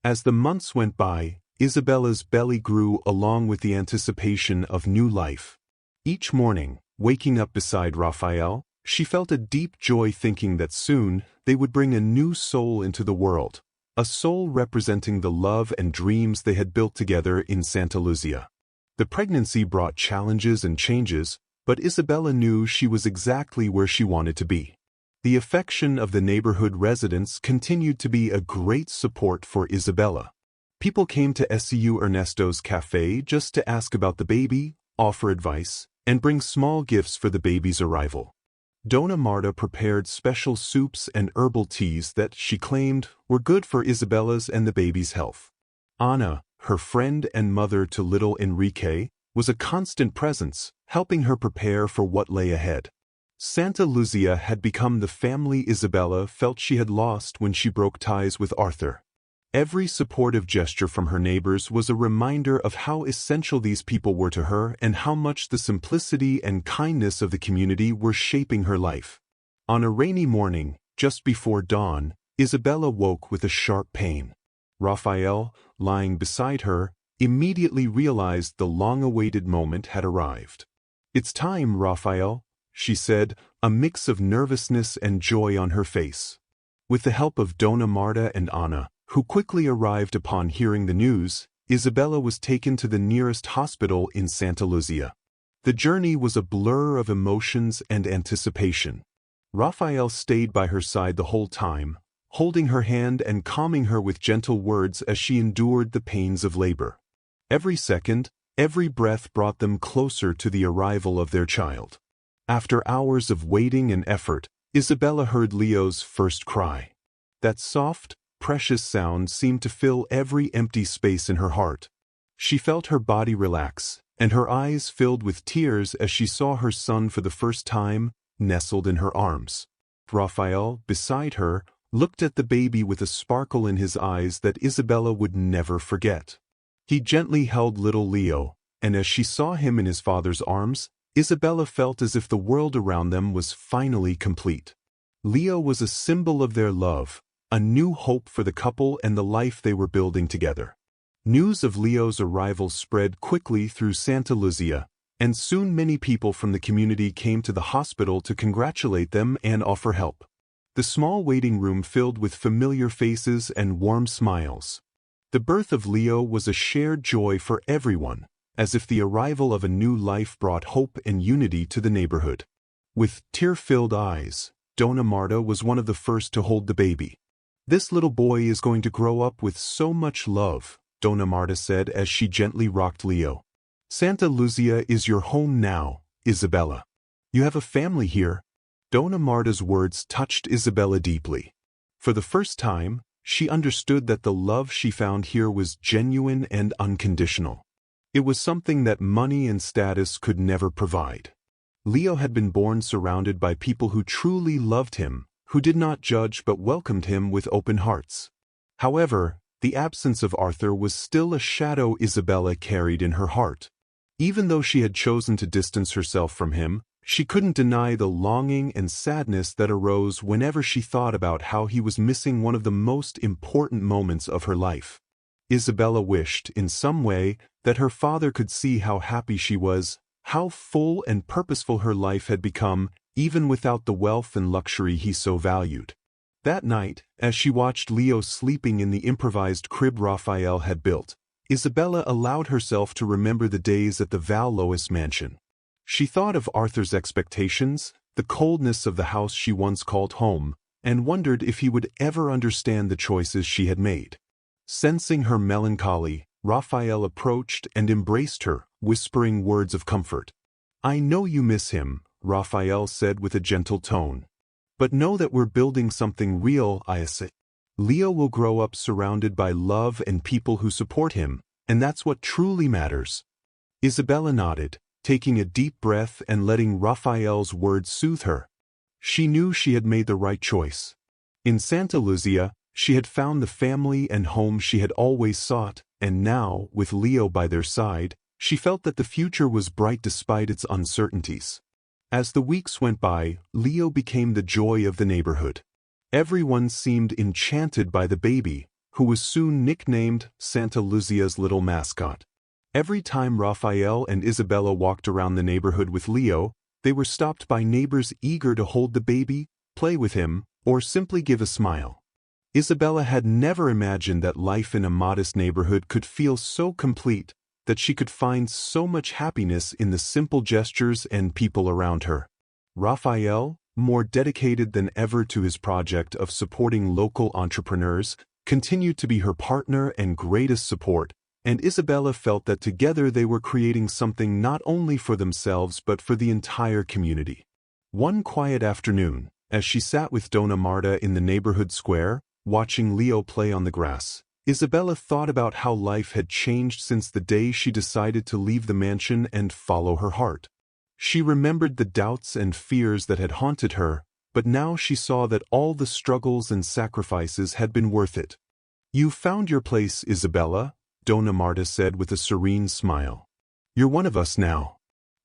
Speaker 1: As the months went by, Isabella's belly grew along with the anticipation of new life. Each morning, waking up beside Raphael, she felt a deep joy thinking that soon they would bring a new soul into the world, a soul representing the love and dreams they had built together in Santa Lucia. The pregnancy brought challenges and changes, but Isabella knew she was exactly where she wanted to be. The affection of the neighborhood residents continued to be a great support for Isabella. People came to SCU Ernesto's cafe just to ask about the baby, offer advice, and bring small gifts for the baby's arrival. Donna Marta prepared special soups and herbal teas that she claimed were good for Isabella's and the baby's health. Ana, her friend and mother to little Enrique, was a constant presence, helping her prepare for what lay ahead. Santa Lucia had become the family Isabella felt she had lost when she broke ties with Arthur. Every supportive gesture from her neighbors was a reminder of how essential these people were to her and how much the simplicity and kindness of the community were shaping her life. On a rainy morning, just before dawn, Isabella woke with a sharp pain. Raphael, lying beside her, immediately realized the long-awaited moment had arrived. "It's time, Raphael," she said, a mix of nervousness and joy on her face. With the help of Donna Marta and Ana, who quickly arrived upon hearing the news, Isabella was taken to the nearest hospital in Santa Lucia. The journey was a blur of emotions and anticipation. Raphael stayed by her side the whole time, holding her hand and calming her with gentle words as she endured the pains of labor. Every second, every breath brought them closer to the arrival of their child. After hours of waiting and effort, Isabella heard Leo's first cry. That soft, precious sound seemed to fill every empty space in her heart. She felt her body relax, and her eyes filled with tears as she saw her son for the first time, nestled in her arms. Raphael, beside her, looked at the baby with a sparkle in his eyes that Isabella would never forget. He gently held little Leo, and as she saw him in his father's arms, Isabella felt as if the world around them was finally complete. Leo was a symbol of their love, a new hope for the couple and the life they were building together. News of Leo's arrival spread quickly through Santa Lucia, and soon many people from the community came to the hospital to congratulate them and offer help. The small waiting room filled with familiar faces and warm smiles. The birth of Leo was a shared joy for everyone, as if the arrival of a new life brought hope and unity to the neighborhood. With tear-filled eyes, Dona Marta was one of the first to hold the baby. "This little boy is going to grow up with so much love," Dona Marta said as she gently rocked Leo. "Santa Lucia is your home now, Isabella. You have a family here." Dona Marta's words touched Isabella deeply. For the first time, she understood that the love she found here was genuine and unconditional. It was something that money and status could never provide. Leo had been born surrounded by people who truly loved him, who did not judge but welcomed him with open hearts. However, the absence of Arthur was still a shadow Isabella carried in her heart. Even though she had chosen to distance herself from him, she couldn't deny the longing and sadness that arose whenever she thought about how he was missing one of the most important moments of her life. Isabella wished, in some way, that her father could see how happy she was, how full and purposeful her life had become, even without the wealth and luxury he so valued. That night, as she watched Leo sleeping in the improvised crib Raphael had built, Isabella allowed herself to remember the days at the Vallois mansion. She thought of Arthur's expectations, the coldness of the house she once called home, and wondered if he would ever understand the choices she had made. Sensing her melancholy, Raphael approached and embraced her, whispering words of comfort. "I know you miss him," Raphael said with a gentle tone. "But know that we're building something real, Isabella. Leo will grow up surrounded by love and people who support him, and that's what truly matters." Isabella nodded, taking a deep breath and letting Raphael's words soothe her. She knew she had made the right choice. In Santa Lucia, she had found the family and home she had always sought, and now, with Leo by their side, she felt that the future was bright despite its uncertainties. As the weeks went by, Leo became the joy of the neighborhood. Everyone seemed enchanted by the baby, who was soon nicknamed Santa Lucia's little mascot. Every time Raphael and Isabella walked around the neighborhood with Leo, they were stopped by neighbors eager to hold the baby, play with him, or simply give a smile. Isabella had never imagined that life in a modest neighborhood could feel so complete, that she could find so much happiness in the simple gestures and people around her. Raphael, more dedicated than ever to his project of supporting local entrepreneurs, continued to be her partner and greatest support, and Isabella felt that together they were creating something not only for themselves but for the entire community. One quiet afternoon, as she sat with Dona Marta in the neighborhood square, watching Leo play on the grass, Isabella thought about how life had changed since the day she decided to leave the mansion and follow her heart. She remembered the doubts and fears that had haunted her, but now she saw that all the struggles and sacrifices had been worth it. "You found your place, Isabella," Dona Marta said with a serene smile. "You're one of us now.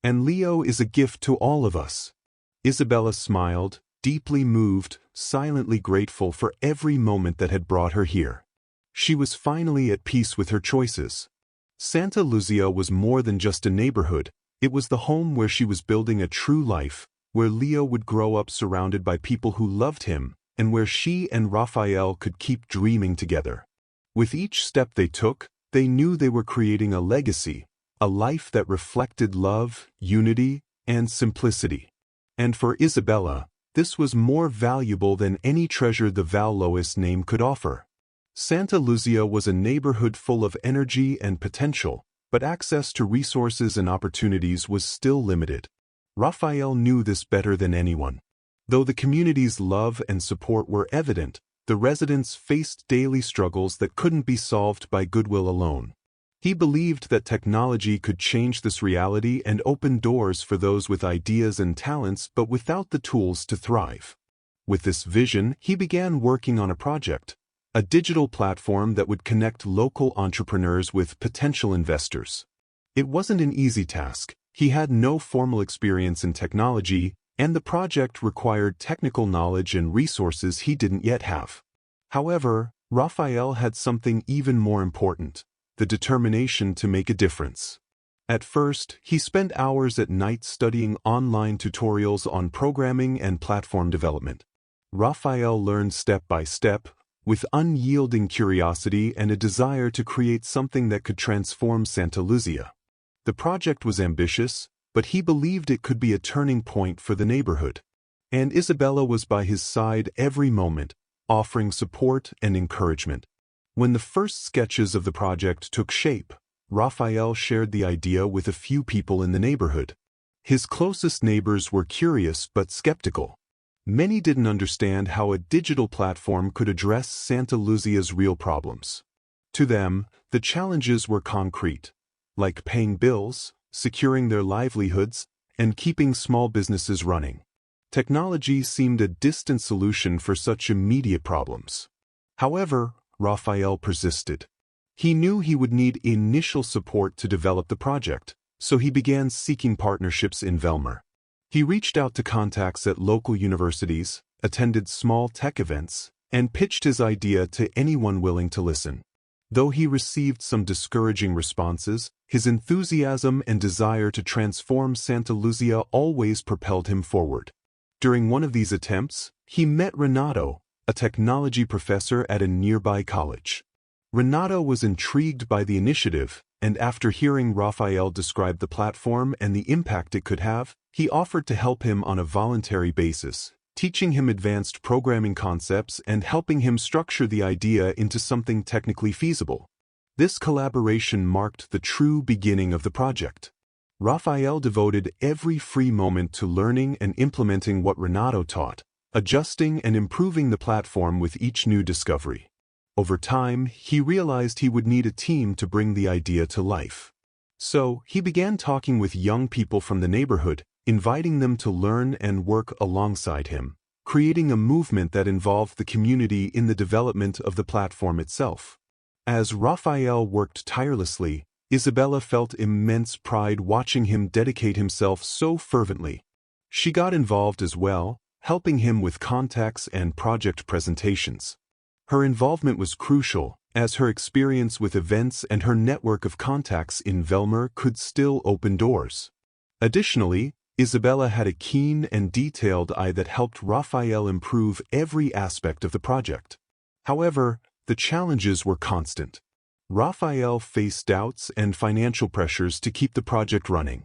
Speaker 1: And Leo is a gift to all of us." Isabella smiled, deeply moved, silently grateful for every moment that had brought her here. She was finally at peace with her choices. Santa Lucia was more than just a neighborhood, it was the home where she was building a true life, where Leo would grow up surrounded by people who loved him, and where she and Raphael could keep dreaming together. With each step they took, they knew they were creating a legacy, a life that reflected love, unity, and simplicity. And for Isabella, this was more valuable than any treasure the Vallois name could offer. Santa Lucia was a neighborhood full of energy and potential, but access to resources and opportunities was still limited. Raphael knew this better than anyone. Though the community's love and support were evident, the residents faced daily struggles that couldn't be solved by goodwill alone. He believed that technology could change this reality and open doors for those with ideas and talents but without the tools to thrive. With this vision, he began working on a project, a digital platform that would connect local entrepreneurs with potential investors. It wasn't an easy task. He had no formal experience in technology, and the project required technical knowledge and resources he didn't yet have. However, Raphael had something even more important: the determination to make a difference. At first, he spent hours at night studying online tutorials on programming and platform development. Raphael learned step by step, with unyielding curiosity and a desire to create something that could transform Santa Lucia. The project was ambitious, but he believed it could be a turning point for the neighborhood. And Isabella was by his side every moment, offering support and encouragement. When the first sketches of the project took shape, Raphael shared the idea with a few people in the neighborhood. His closest neighbors were curious but skeptical. Many didn't understand how a digital platform could address Santa Lucia's real problems. To them, the challenges were concrete, like paying bills, securing their livelihoods, and keeping small businesses running. Technology seemed a distant solution for such immediate problems. However, Raphael persisted. He knew he would need initial support to develop the project, so he began seeking partnerships in Velmor. He reached out to contacts at local universities, attended small tech events, and pitched his idea to anyone willing to listen. Though he received some discouraging responses, his enthusiasm and desire to transform Santa Lucia always propelled him forward. During one of these attempts, he met Renato, a technology professor at a nearby college. Renato was intrigued by the initiative, and after hearing Raphael describe the platform and the impact it could have, he offered to help him on a voluntary basis, teaching him advanced programming concepts and helping him structure the idea into something technically feasible. This collaboration marked the true beginning of the project. Raphael devoted every free moment to learning and implementing what Renato taught, adjusting and improving the platform with each new discovery. Over time, he realized he would need a team to bring the idea to life. So, he began talking with young people from the neighborhood, inviting them to learn and work alongside him, creating a movement that involved the community in the development of the platform itself. As Raphael worked tirelessly, Isabella felt immense pride watching him dedicate himself so fervently. She got involved as well, helping him with contacts and project presentations. Her involvement was crucial, as her experience with events and her network of contacts in Velmor could still open doors. Additionally, Isabella had a keen and detailed eye that helped Raphael improve every aspect of the project. However, the challenges were constant. Raphael faced doubts and financial pressures to keep the project running.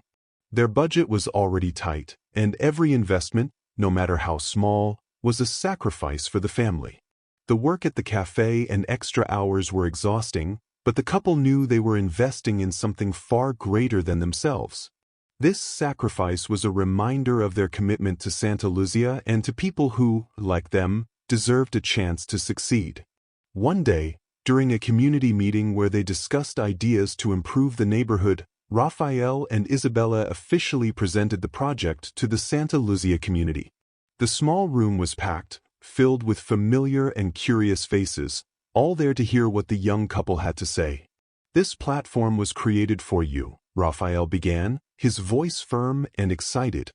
Speaker 1: Their budget was already tight, and every investment, no matter how small, was a sacrifice for the family. The work at the cafe and extra hours were exhausting, but the couple knew they were investing in something far greater than themselves. This sacrifice was a reminder of their commitment to Santa Lucia and to people who, like them, deserved a chance to succeed. One day, during a community meeting where they discussed ideas to improve the neighborhood, Raphael and Isabella officially presented the project to the Santa Lucia community. The small room was packed, filled with familiar and curious faces, all there to hear what the young couple had to say. "This platform was created for you," Raphael began, his voice firm and excited.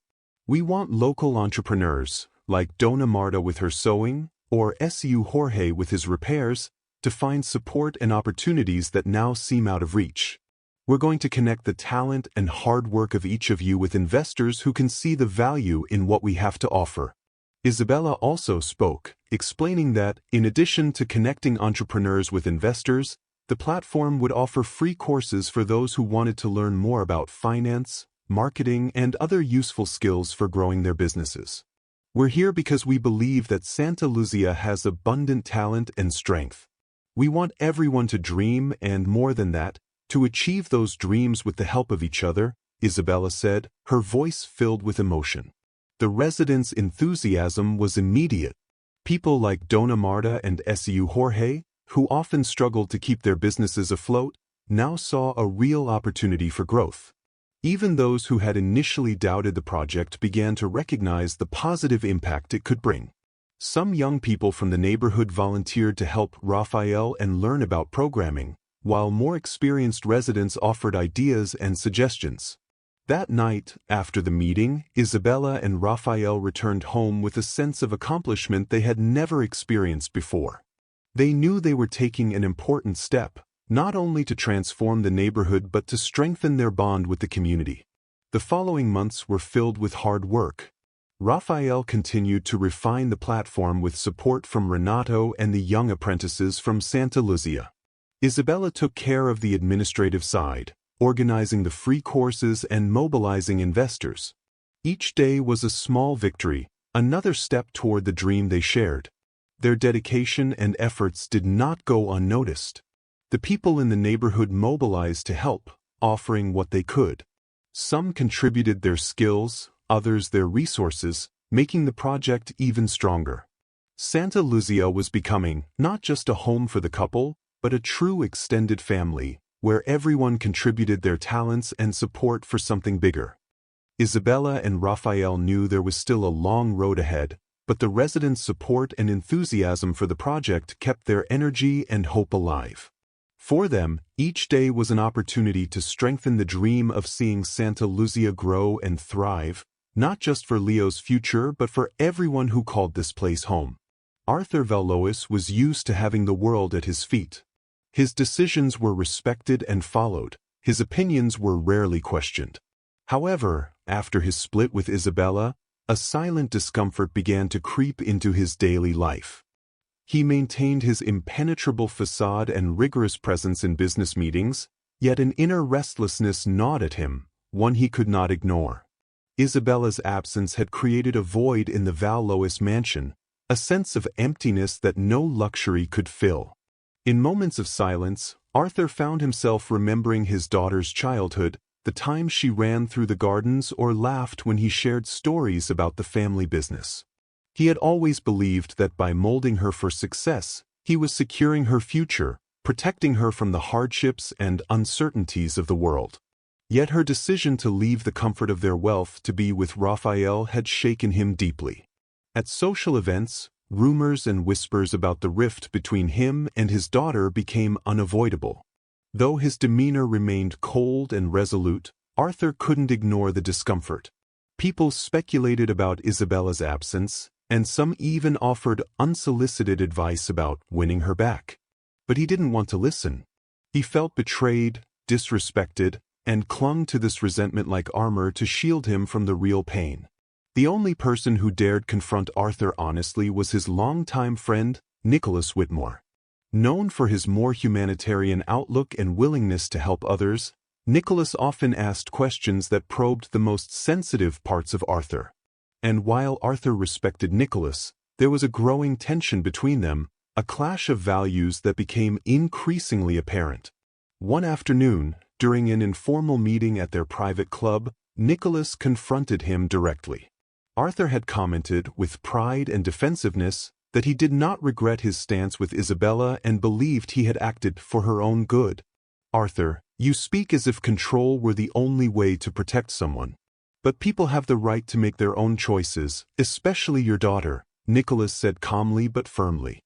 Speaker 1: "We want local entrepreneurs, like Dona Marta with her sewing, or Su Jorge with his repairs, to find support and opportunities that now seem out of reach. We're going to connect the talent and hard work of each of you with investors who can see the value in what we have to offer." Isabella also spoke, explaining that, in addition to connecting entrepreneurs with investors, the platform would offer free courses for those who wanted to learn more about finance, marketing, and other useful skills for growing their businesses. "We're here because we believe that Santa Lucia has abundant talent and strength. We want everyone to dream and, more than that, to achieve those dreams with the help of each other," Isabella said, her voice filled with emotion. The residents' enthusiasm was immediate. People like Dona Marta and Su Jorge, who often struggled to keep their businesses afloat, now saw a real opportunity for growth. Even those who had initially doubted the project began to recognize the positive impact it could bring. Some young people from the neighborhood volunteered to help Raphael and learn about programming, while more experienced residents offered ideas and suggestions. That night, after the meeting, Isabella and Raphael returned home with a sense of accomplishment they had never experienced before. They knew they were taking an important step, not only to transform the neighborhood but to strengthen their bond with the community. The following months were filled with hard work. Raphael continued to refine the platform with support from Renato and the young apprentices from Santa Lucia. Isabella took care of the administrative side, organizing the free courses and mobilizing investors. Each day was a small victory, another step toward the dream they shared. Their dedication and efforts did not go unnoticed. The people in the neighborhood mobilized to help, offering what they could. Some contributed their skills, others their resources, making the project even stronger. Santa Lucia was becoming not just a home for the couple, but a true extended family, where everyone contributed their talents and support for something bigger. Isabella and Raphael knew there was still a long road ahead, but the residents' support and enthusiasm for the project kept their energy and hope alive. For them, each day was an opportunity to strengthen the dream of seeing Santa Lucia grow and thrive, not just for Leo's future but for everyone who called this place home. Arthur Vallois was used to having the world at his feet. His decisions were respected and followed, his opinions were rarely questioned. However, after his split with Isabella, a silent discomfort began to creep into his daily life. He maintained his impenetrable facade and rigorous presence in business meetings, yet an inner restlessness gnawed at him, one he could not ignore. Isabella's absence had created a void in the Vallois mansion, a sense of emptiness that no luxury could fill. In moments of silence, Arthur found himself remembering his daughter's childhood, the time she ran through the gardens or laughed when he shared stories about the family business. He had always believed that by molding her for success, he was securing her future, protecting her from the hardships and uncertainties of the world. Yet her decision to leave the comfort of their wealth to be with Raphael had shaken him deeply. At social events, rumors and whispers about the rift between him and his daughter became unavoidable. Though his demeanor remained cold and resolute, Arthur couldn't ignore the discomfort. People speculated about Isabella's absence, and some even offered unsolicited advice about winning her back. But he didn't want to listen. He felt betrayed, disrespected, and clung to this resentment like armor to shield him from the real pain. The only person who dared confront Arthur honestly was his longtime friend, Nicholas Whitmore. Known for his more humanitarian outlook and willingness to help others, Nicholas often asked questions that probed the most sensitive parts of Arthur. And while Arthur respected Nicholas, there was a growing tension between them, a clash of values that became increasingly apparent. One afternoon, during an informal meeting at their private club, Nicholas confronted him directly. Arthur had commented, with pride and defensiveness, that he did not regret his stance with Isabella and believed he had acted for her own good. "Arthur, you speak as if control were the only way to protect someone. But people have the right to make their own choices, especially your daughter," Nicholas said calmly but firmly.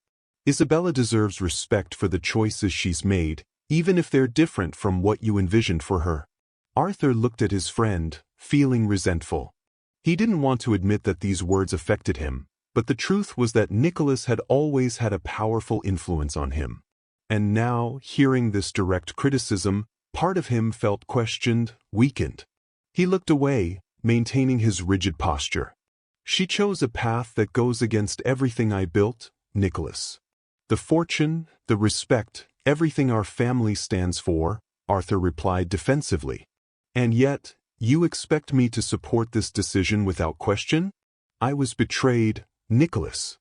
Speaker 1: "Isabella deserves respect for the choices she's made, even if they're different from what you envisioned for her." Arthur looked at his friend, feeling resentful. He didn't want to admit that these words affected him, but the truth was that Nicholas had always had a powerful influence on him. And now, hearing this direct criticism, part of him felt questioned, weakened. He looked away, maintaining his rigid posture. "She chose a path that goes against everything I built, Nicholas. The fortune, the respect, everything our family stands for," Arthur replied defensively. "And yet, you expect me to support this decision without question? I was betrayed, Nicholas.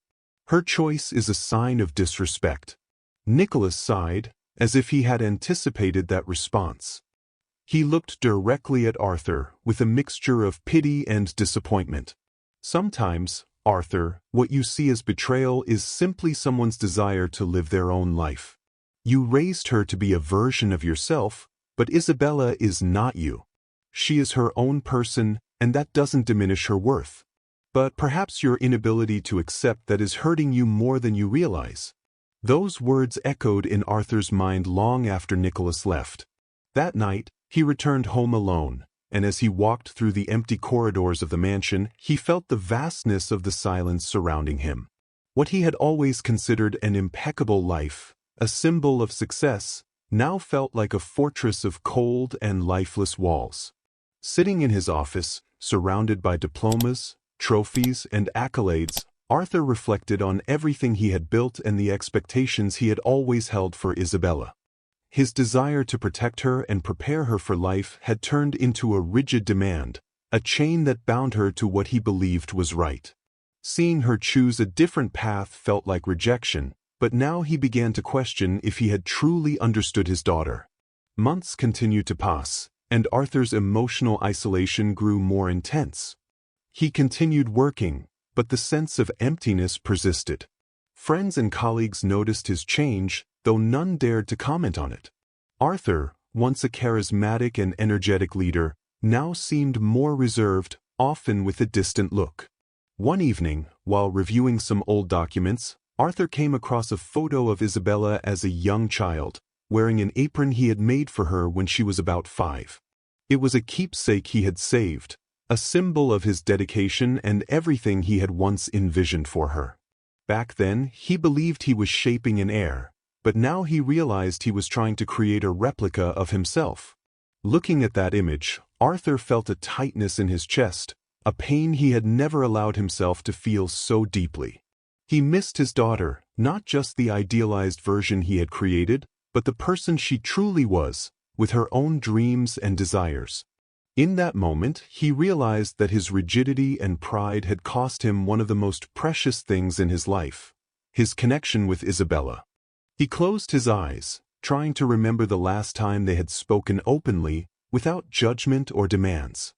Speaker 1: Her choice is a sign of disrespect." Nicholas sighed, as if he had anticipated that response. He looked directly at Arthur, with a mixture of pity and disappointment. "Sometimes, Arthur, what you see as betrayal is simply someone's desire to live their own life. You raised her to be a version of yourself, but Isabella is not you. She is her own person, and that doesn't diminish her worth." but perhaps your inability to accept that is hurting you more than you realize." Those words echoed in Arthur's mind long after Nicholas left. That night, he returned home alone, and as he walked through the empty corridors of the mansion, he felt the vastness of the silence surrounding him. What he had always considered an impeccable life, a symbol of success, now felt like a fortress of cold and lifeless walls. Sitting in his office, surrounded by diplomas, trophies, and accolades, Arthur reflected on everything he had built and the expectations he had always held for Isabella. His desire to protect her and prepare her for life had turned into a rigid demand, a chain that bound her to what he believed was right. Seeing her choose a different path felt like rejection, but now he began to question if he had truly understood his daughter. Months continued to pass, and Arthur's emotional isolation grew more intense. He continued working, but the sense of emptiness persisted. Friends and colleagues noticed his change, though none dared to comment on it. Arthur, once a charismatic and energetic leader, now seemed more reserved, often with a distant look. One evening, while reviewing some old documents, Arthur came across a photo of Isabella as a young child, wearing an apron he had made for her when she was about 5. It was a keepsake he had saved, a symbol of his dedication and everything he had once envisioned for her. Back then, he believed he was shaping an heir, but now he realized he was trying to create a replica of himself. Looking at that image, Arthur felt a tightness in his chest, a pain he had never allowed himself to feel so deeply. He missed his daughter, not just the idealized version he had created, but the person she truly was, with her own dreams and desires. In that moment, he realized that his rigidity and pride had cost him one of the most precious things in his life, his connection with Isabella. He closed his eyes, trying to remember the last time they had spoken openly, without judgment or demands.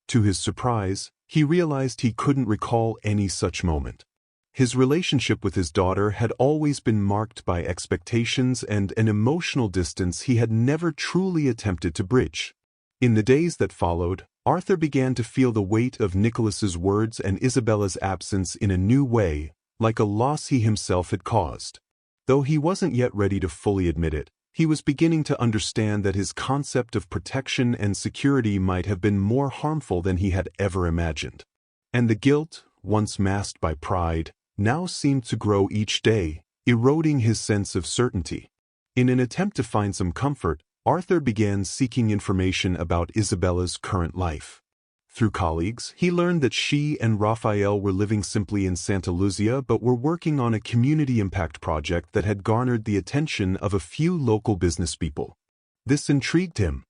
Speaker 1: To his surprise, he realized he couldn't recall any such moment. His relationship with his daughter had always been marked by expectations and an emotional distance he had never truly attempted to bridge. In the days that followed, Arthur began to feel the weight of Nicholas's words and Isabella's absence in a new way, like a loss he himself had caused. Though he wasn't yet ready to fully admit it, he was beginning to understand that his concept of protection and security might have been more harmful than he had ever imagined. And the guilt, once masked by pride, now seemed to grow each day, eroding his sense of certainty. In an attempt to find some comfort, Arthur began seeking information about Isabella's current life. Through colleagues, he learned that she and Raphael were living simply in Santa Lucia but were working on a community impact project that had garnered the attention of a few local business people. This intrigued him.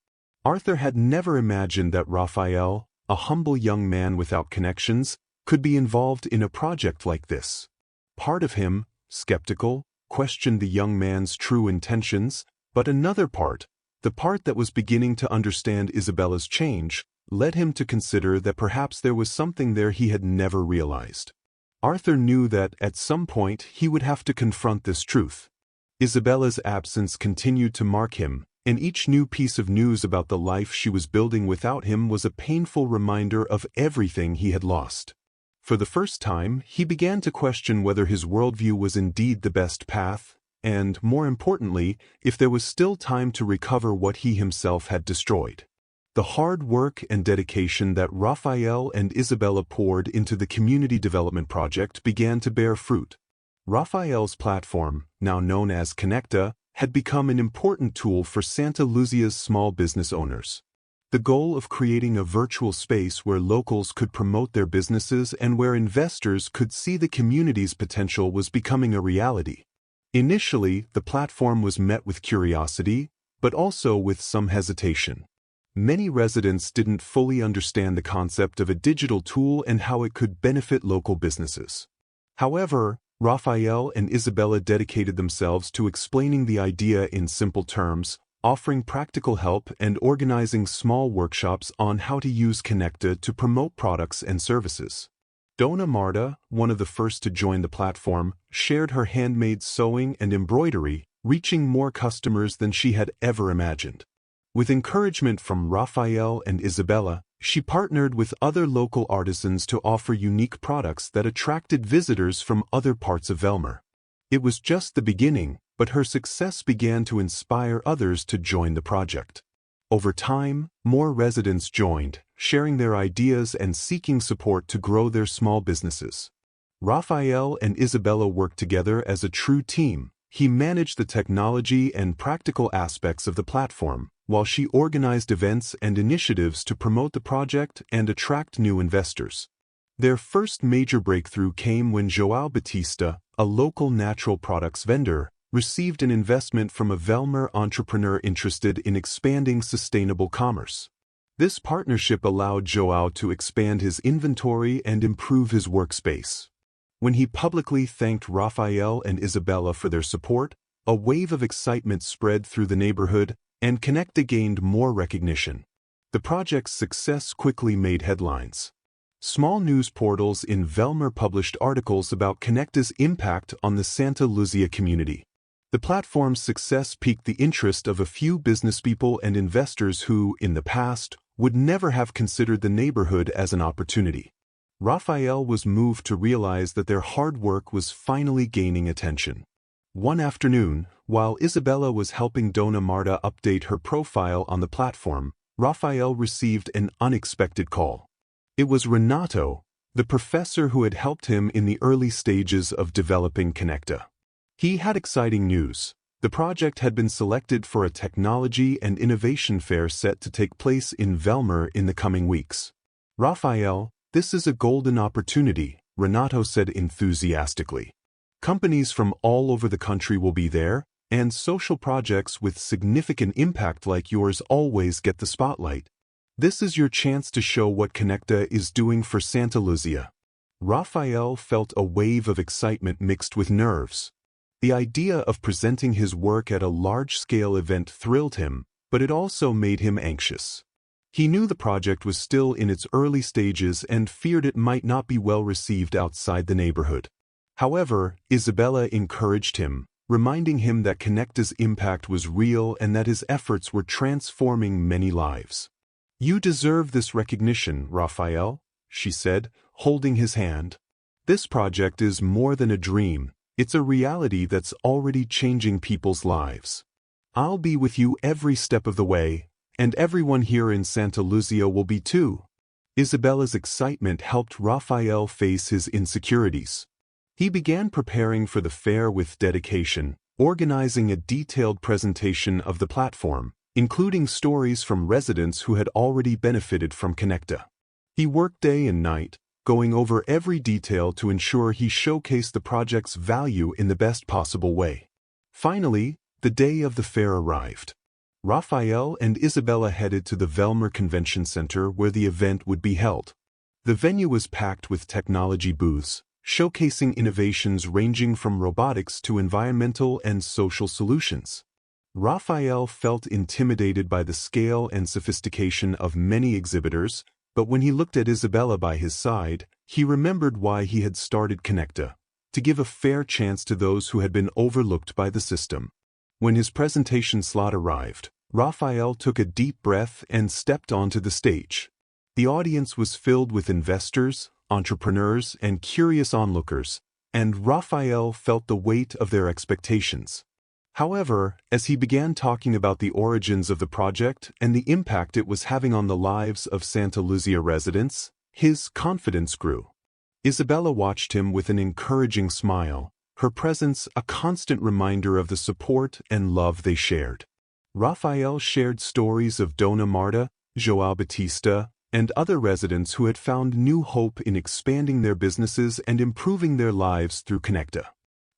Speaker 1: Arthur had never imagined that Raphael, a humble young man without connections, could be involved in a project like this. Part of him, skeptical, questioned the young man's true intentions, but another part, the part that was beginning to understand Isabella's change, led him to consider that perhaps there was something there he had never realized. Arthur knew that at some point he would have to confront this truth. Isabella's absence continued to mark him, and each new piece of news about the life she was building without him was a painful reminder of everything he had lost. For the first time, he began to question whether his worldview was indeed the best path, and, more importantly, if there was still time to recover what he himself had destroyed. The hard work and dedication that Raphael and Isabella poured into the community development project began to bear fruit. Raphael's platform, now known as Connecta, had become an important tool for Santa Lucia's small business owners. The goal of creating a virtual space where locals could promote their businesses and where investors could see the community's potential was becoming a reality. Initially, the platform was met with curiosity, but also with some hesitation. Many residents didn't fully understand the concept of a digital tool and how it could benefit local businesses. However, Raphael and Isabella dedicated themselves to explaining the idea in simple terms, offering practical help and organizing small workshops on how to use Connecta to promote products and services. Donna Marta, one of the first to join the platform, shared her handmade sewing and embroidery, reaching more customers than she had ever imagined. With encouragement from Raphael and Isabella, She partnered with other local artisans to offer unique products that attracted visitors from other parts of Velmor. It was just the beginning, but her success began to inspire others to join the project. Over time, more residents joined, sharing their ideas and seeking support to grow their small businesses. Raphael and Isabella worked together as a true team. He managed the technology and practical aspects of the platform, while she organized events and initiatives to promote the project and attract new investors. Their first major breakthrough came when João Batista, a local natural products vendor, received an investment from a Velmor entrepreneur interested in expanding sustainable commerce. This partnership allowed João to expand his inventory and improve his workspace. When he publicly thanked Raphael and Isabella for their support, a wave of excitement spread through the neighborhood, and Connecta gained more recognition. The project's success quickly made headlines. Small news portals in Velmor published articles about Connecta's impact on the Santa Luzia community. The platform's success piqued the interest of a few businesspeople and investors who, in the past, would never have considered the neighborhood as an opportunity. Raphael was moved to realize that their hard work was finally gaining attention. One afternoon, while Isabella was helping Dona Marta update her profile on the platform, Raphael received an unexpected call. It was Renato, the professor who had helped him in the early stages of developing Connecta. He had exciting news. The project had been selected for a technology and innovation fair set to take place in Velmor in the coming weeks. Raphael, this is a golden opportunity, Renato said enthusiastically. Companies from all over the country will be there, and social projects with significant impact like yours always get the spotlight. This is your chance to show what Connecta is doing for Santa Luzia. Raphael felt a wave of excitement mixed with nerves. The idea of presenting his work at a large-scale event thrilled him, but it also made him anxious. He knew the project was still in its early stages and feared it might not be well received outside the neighborhood. However, Isabella encouraged him, reminding him that Connecta's impact was real and that his efforts were transforming many lives. "You deserve this recognition, Raphael," she said, holding his hand. "This project is more than a dream, it's a reality that's already changing people's lives. I'll be with you every step of the way, and everyone here in Santa Luzia will be too." Isabella's excitement helped Raphael face his insecurities. He began preparing for the fair with dedication, organizing a detailed presentation of the platform, including stories from residents who had already benefited from Connecta. He worked day and night, going over every detail to ensure he showcased the project's value in the best possible way. Finally, the day of the fair arrived. Raphael and Isabella headed to the Velmor Convention Center where the event would be held. The venue was packed with technology booths, showcasing innovations ranging from robotics to environmental and social solutions. Raphael felt intimidated by the scale and sophistication of many exhibitors, but when he looked at Isabella by his side, he remembered why he had started Connecta, to give a fair chance to those who had been overlooked by the system. When his presentation slot arrived, Raphael took a deep breath and stepped onto the stage. The audience was filled with investors, entrepreneurs, and curious onlookers, and Raphael felt the weight of their expectations. However, as he began talking about the origins of the project and the impact it was having on the lives of Santa Luzia residents, his confidence grew. Isabella watched him with an encouraging smile, her presence a constant reminder of the support and love they shared. Raphael shared stories of Dona Marta, João Batista, and other residents who had found new hope in expanding their businesses and improving their lives through Connecta.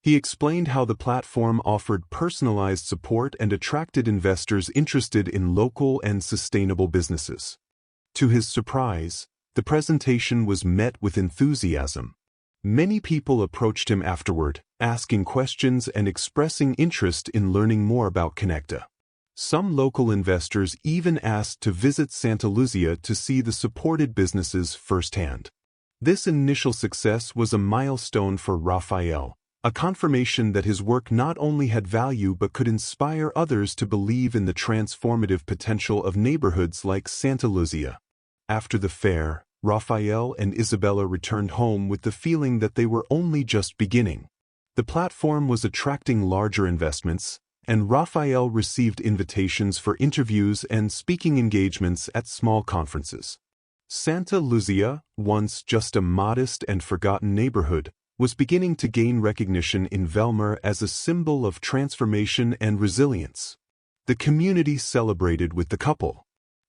Speaker 1: He explained how the platform offered personalized support and attracted investors interested in local and sustainable businesses. To his surprise, the presentation was met with enthusiasm. Many people approached him afterward, asking questions and expressing interest in learning more about Connecta. Some local investors even asked to visit Santa Luzia to see the supported businesses firsthand. This initial success was a milestone for Raphael, a confirmation that his work not only had value but could inspire others to believe in the transformative potential of neighborhoods like Santa Luzia. After the fair, Raphael and Isabella returned home with the feeling that they were only just beginning. The platform was attracting larger investments, and Raphael received invitations for interviews and speaking engagements at small conferences. Santa Lucia, once just a modest and forgotten neighborhood, was beginning to gain recognition in Velmor as a symbol of transformation and resilience. The community celebrated with the couple.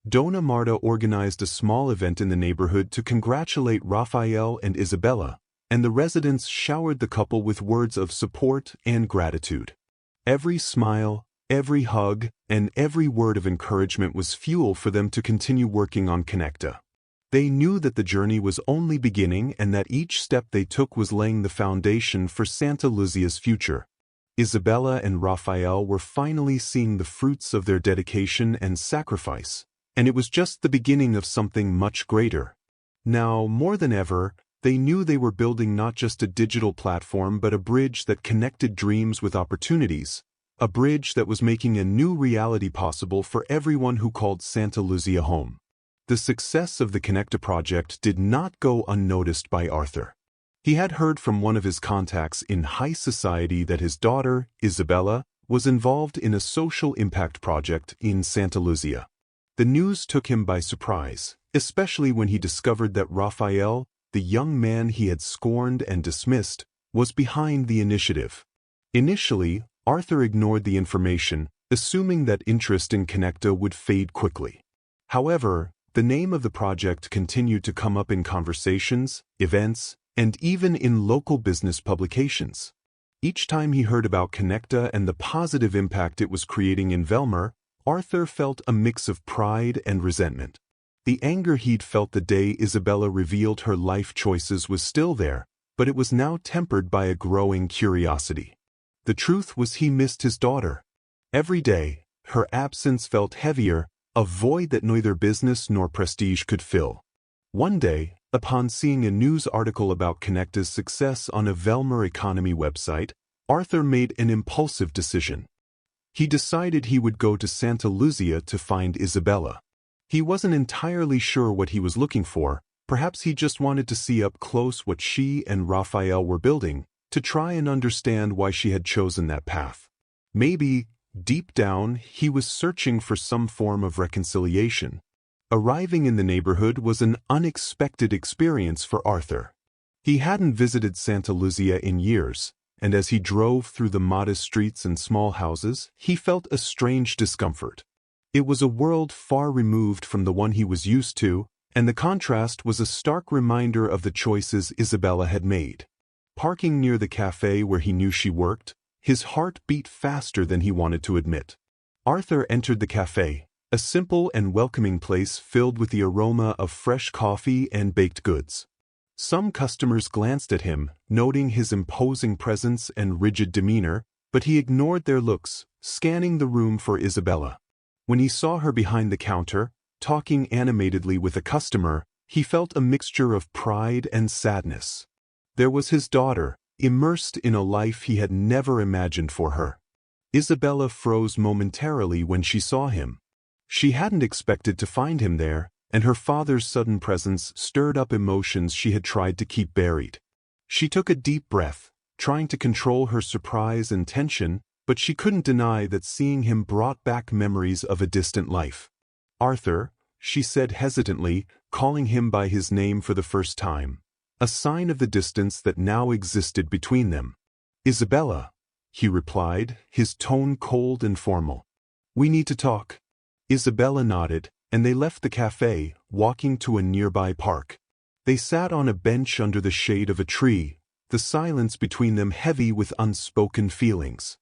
Speaker 1: Donna Marta organized a small event in the neighborhood to congratulate Raphael and Isabella, and the residents showered the couple with words of support and gratitude. Every smile, every hug, and every word of encouragement was fuel for them to continue working on Connecta. They knew that the journey was only beginning and that each step they took was laying the foundation for Santa Lucia's future. Isabella and Raphael were finally seeing the fruits of their dedication and sacrifice, and it was just the beginning of something much greater. Now, more than ever, they knew they were building not just a digital platform but a bridge that connected dreams with opportunities, a bridge that was making a new reality possible for everyone who called Santa Lucia home. The success of the Connecta project did not go unnoticed by Arthur. He had heard from one of his contacts in high society that his daughter, Isabella, was involved in a social impact project in Santa Lucia. The news took him by surprise, especially when he discovered that Raphael, the young man he had scorned and dismissed, was behind the initiative. Initially, Arthur ignored the information, assuming that interest in Connecta would fade quickly. However, the name of the project continued to come up in conversations, events, and even in local business publications. Each time he heard about Connecta and the positive impact it was creating in Velmor, Arthur felt a mix of pride and resentment. The anger he'd felt the day Isabella revealed her life choices was still there, but it was now tempered by a growing curiosity. The truth was he missed his daughter. Every day, her absence felt heavier, a void that neither business nor prestige could fill. One day, upon seeing a news article about Connecta's success on a Velmor economy website, Arthur made an impulsive decision. He decided he would go to Santa Lucia to find Isabella. He wasn't entirely sure what he was looking for. Perhaps he just wanted to see up close what she and Raphael were building, to try and understand why she had chosen that path. Maybe, deep down, he was searching for some form of reconciliation. Arriving in the neighborhood was an unexpected experience for Arthur. He hadn't visited Santa Lucia in years, and as he drove through the modest streets and small houses, he felt a strange discomfort. It was a world far removed from the one he was used to, and the contrast was a stark reminder of the choices Isabella had made. Parking near the cafe where he knew she worked, his heart beat faster than he wanted to admit. Arthur entered the cafe, a simple and welcoming place filled with the aroma of fresh coffee and baked goods. Some customers glanced at him, noting his imposing presence and rigid demeanor, but he ignored their looks, scanning the room for Isabella. When he saw her behind the counter, talking animatedly with a customer, he felt a mixture of pride and sadness. There was his daughter, immersed in a life he had never imagined for her. Isabella froze momentarily when she saw him. She hadn't expected to find him there, and her father's sudden presence stirred up emotions she had tried to keep buried. She took a deep breath, trying to control her surprise and tension, but she couldn't deny that seeing him brought back memories of a distant life. "Arthur," she said hesitantly, calling him by his name for the first time, a sign of the distance that now existed between them. "Isabella," he replied, his tone cold and formal. "We need to talk." Isabella nodded, and they left the cafe, walking to a nearby park. They sat on a bench under the shade of a tree, the silence between them heavy with unspoken feelings.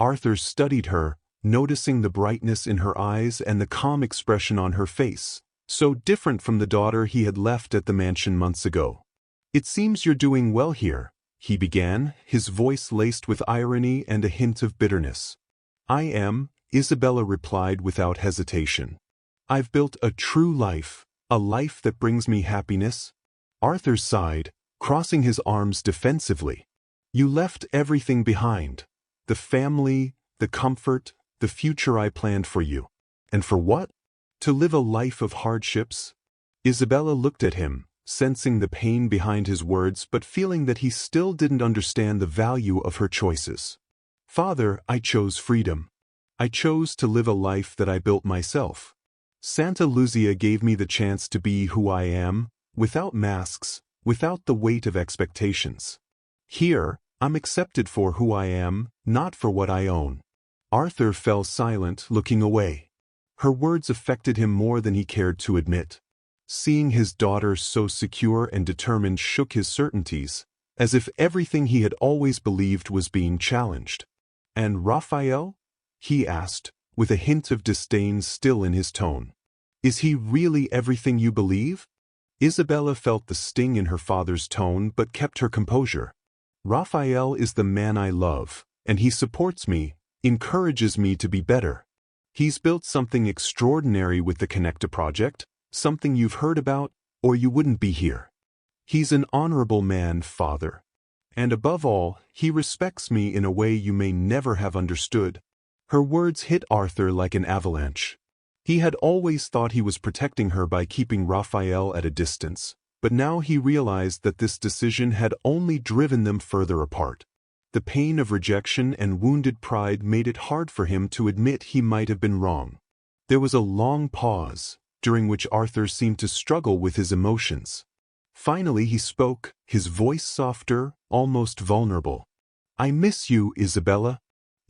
Speaker 1: Arthur studied her, noticing the brightness in her eyes and the calm expression on her face, so different from the daughter he had left at the mansion months ago. "It seems you're doing well here," he began, his voice laced with irony and a hint of bitterness. "I am," Isabella replied without hesitation. "I've built a true life, a life that brings me happiness." Arthur sighed, crossing his arms defensively. "You left everything behind. The family, the comfort, the future I planned for you. And for what? To live a life of hardships?" Isabella looked at him, sensing the pain behind his words but feeling that he still didn't understand the value of her choices. "Father, I chose freedom. I chose to live a life that I built myself. Santa Lucia gave me the chance to be who I am, without masks, without the weight of expectations. Here, I'm accepted for who I am, not for what I own." Arthur fell silent, looking away. Her words affected him more than he cared to admit. Seeing his daughter so secure and determined shook his certainties, as if everything he had always believed was being challenged. "And Raphael?" he asked, with a hint of disdain still in his tone. "Is he really everything you believe?" Isabella felt the sting in her father's tone but kept her composure. "Raphael is the man I love, and he supports me, encourages me to be better. He's built something extraordinary with the Connecta project, something you've heard about, or you wouldn't be here. He's an honorable man, father. And above all, he respects me in a way you may never have understood." Her words hit Arthur like an avalanche. He had always thought he was protecting her by keeping Raphael at a distance, but now he realized that this decision had only driven them further apart. The pain of rejection and wounded pride made it hard for him to admit he might have been wrong. There was a long pause, during which Arthur seemed to struggle with his emotions. Finally he spoke, his voice softer, almost vulnerable. "I miss you, Isabella."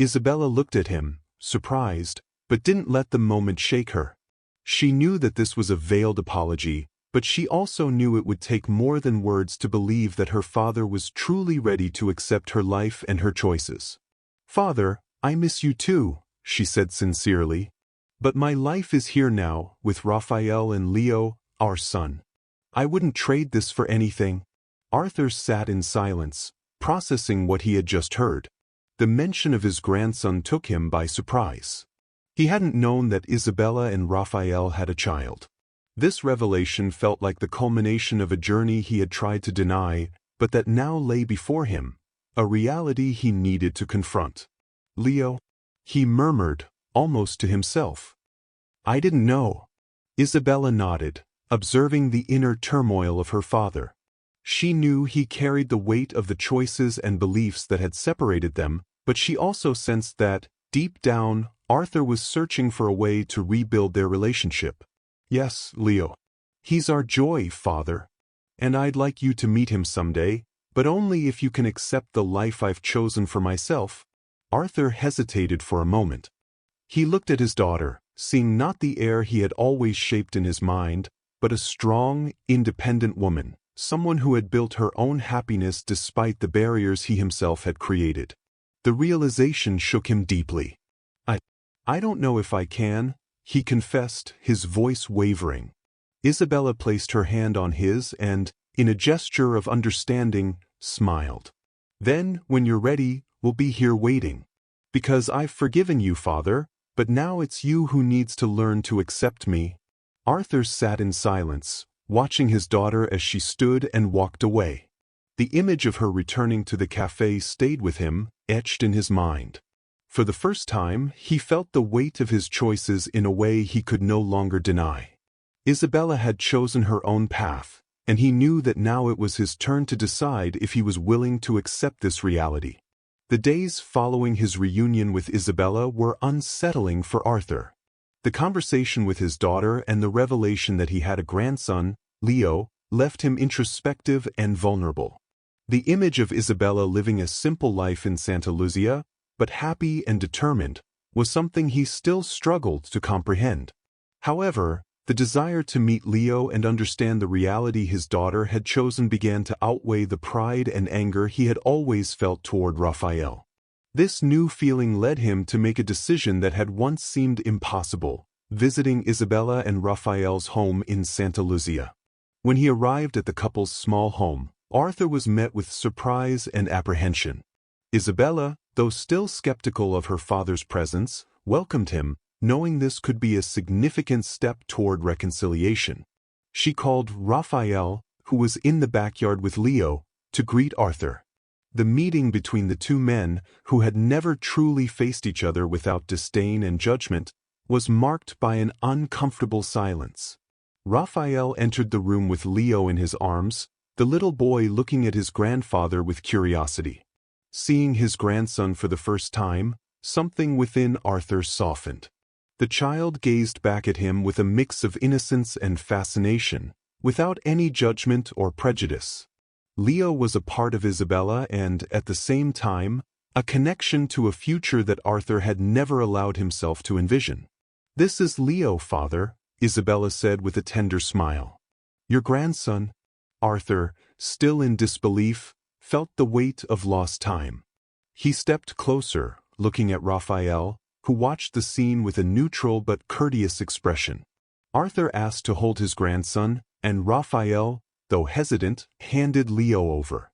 Speaker 1: Isabella looked at him, surprised, but didn't let the moment shake her. She knew that this was a veiled apology, but she also knew it would take more than words to believe that her father was truly ready to accept her life and her choices. "Father, I miss you too," she said sincerely. "But my life is here now, with Raphael and Leo, our son. I wouldn't trade this for anything." Arthur sat in silence, processing what he had just heard. The mention of his grandson took him by surprise. He hadn't known that Isabella and Raphael had a child. This revelation felt like the culmination of a journey he had tried to deny, but that now lay before him, a reality he needed to confront. "Leo?" he murmured, almost to himself. "I didn't know." Isabella nodded, observing the inner turmoil of her father. She knew he carried the weight of the choices and beliefs that had separated them, but she also sensed that, deep down, Arthur was searching for a way to rebuild their relationship. "Yes, Leo. He's our joy, father. And I'd like you to meet him someday, but only if you can accept the life I've chosen for myself." Arthur hesitated for a moment. He looked at his daughter, seeing not the heir he had always shaped in his mind, but a strong, independent woman, someone who had built her own happiness despite the barriers he himself had created. The realization shook him deeply. I don't know if I can," he confessed, his voice wavering. Isabella placed her hand on his and, in a gesture of understanding, smiled. "Then, when you're ready, we'll be here waiting. Because I've forgiven you, father, but now it's you who needs to learn to accept me." Arthur sat in silence, watching his daughter as she stood and walked away. The image of her returning to the cafe stayed with him, etched in his mind. For the first time, he felt the weight of his choices in a way he could no longer deny. Isabella had chosen her own path, and he knew that now it was his turn to decide if he was willing to accept this reality. The days following his reunion with Isabella were unsettling for Arthur. The conversation with his daughter and the revelation that he had a grandson, Leo, left him introspective and vulnerable. The image of Isabella living a simple life in Santa Lucia, but happy and determined, was something he still struggled to comprehend. However, the desire to meet Leo and understand the reality his daughter had chosen began to outweigh the pride and anger he had always felt toward Raphael. This new feeling led him to make a decision that had once seemed impossible, visiting Isabella and Raphael's home in Santa Lucia. When he arrived at the couple's small home, Arthur was met with surprise and apprehension. Isabella, though still skeptical of her father's presence, welcomed him, knowing this could be a significant step toward reconciliation. She called Raphael, who was in the backyard with Leo, to greet Arthur. The meeting between the two men, who had never truly faced each other without disdain and judgment, was marked by an uncomfortable silence. Raphael entered the room with Leo in his arms, the little boy looking at his grandfather with curiosity. Seeing his grandson for the first time, something within Arthur softened. The child gazed back at him with a mix of innocence and fascination, without any judgment or prejudice. Leo was a part of Isabella and, at the same time, a connection to a future that Arthur had never allowed himself to envision. "This is Leo, father," Isabella said with a tender smile. "Your grandson." Arthur, still in disbelief, felt the weight of lost time. He stepped closer, looking at Raphael, who watched the scene with a neutral but courteous expression. Arthur asked to hold his grandson, and Raphael, though hesitant, handed Leo over.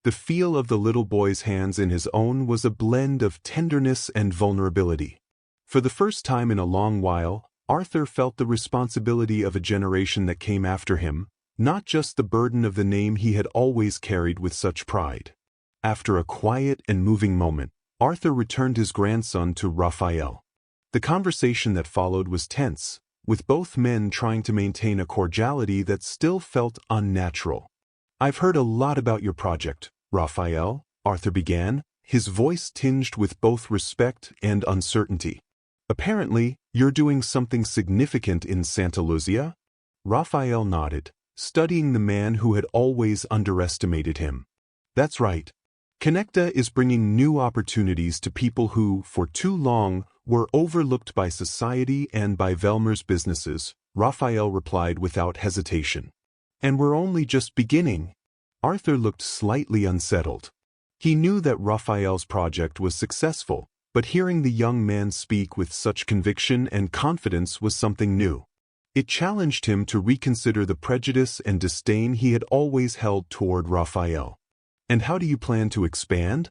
Speaker 1: The feel of the little boy's hands in his own was a blend of tenderness and vulnerability. For the first time in a long while, Arthur felt the responsibility of a generation that came after him, not just the burden of the name he had always carried with such pride. After a quiet and moving moment, Arthur returned his grandson to Raphael. The conversation that followed was tense, with both men trying to maintain a cordiality that still felt unnatural. "I've heard a lot about your project, Raphael," Arthur began, his voice tinged with both respect and uncertainty. "Apparently, you're doing something significant in Santa Lucia?" Raphael nodded, studying the man who had always underestimated him. "That's right. Connecta is bringing new opportunities to people who, for too long, were overlooked by society and by Velmor's businesses," Raphael replied without hesitation. "And we're only just beginning." Arthur looked slightly unsettled. He knew that Raphael's project was successful, but hearing the young man speak with such conviction and confidence was something new. It challenged him to reconsider the prejudice and disdain he had always held toward Raphael. "And how do you plan to expand?"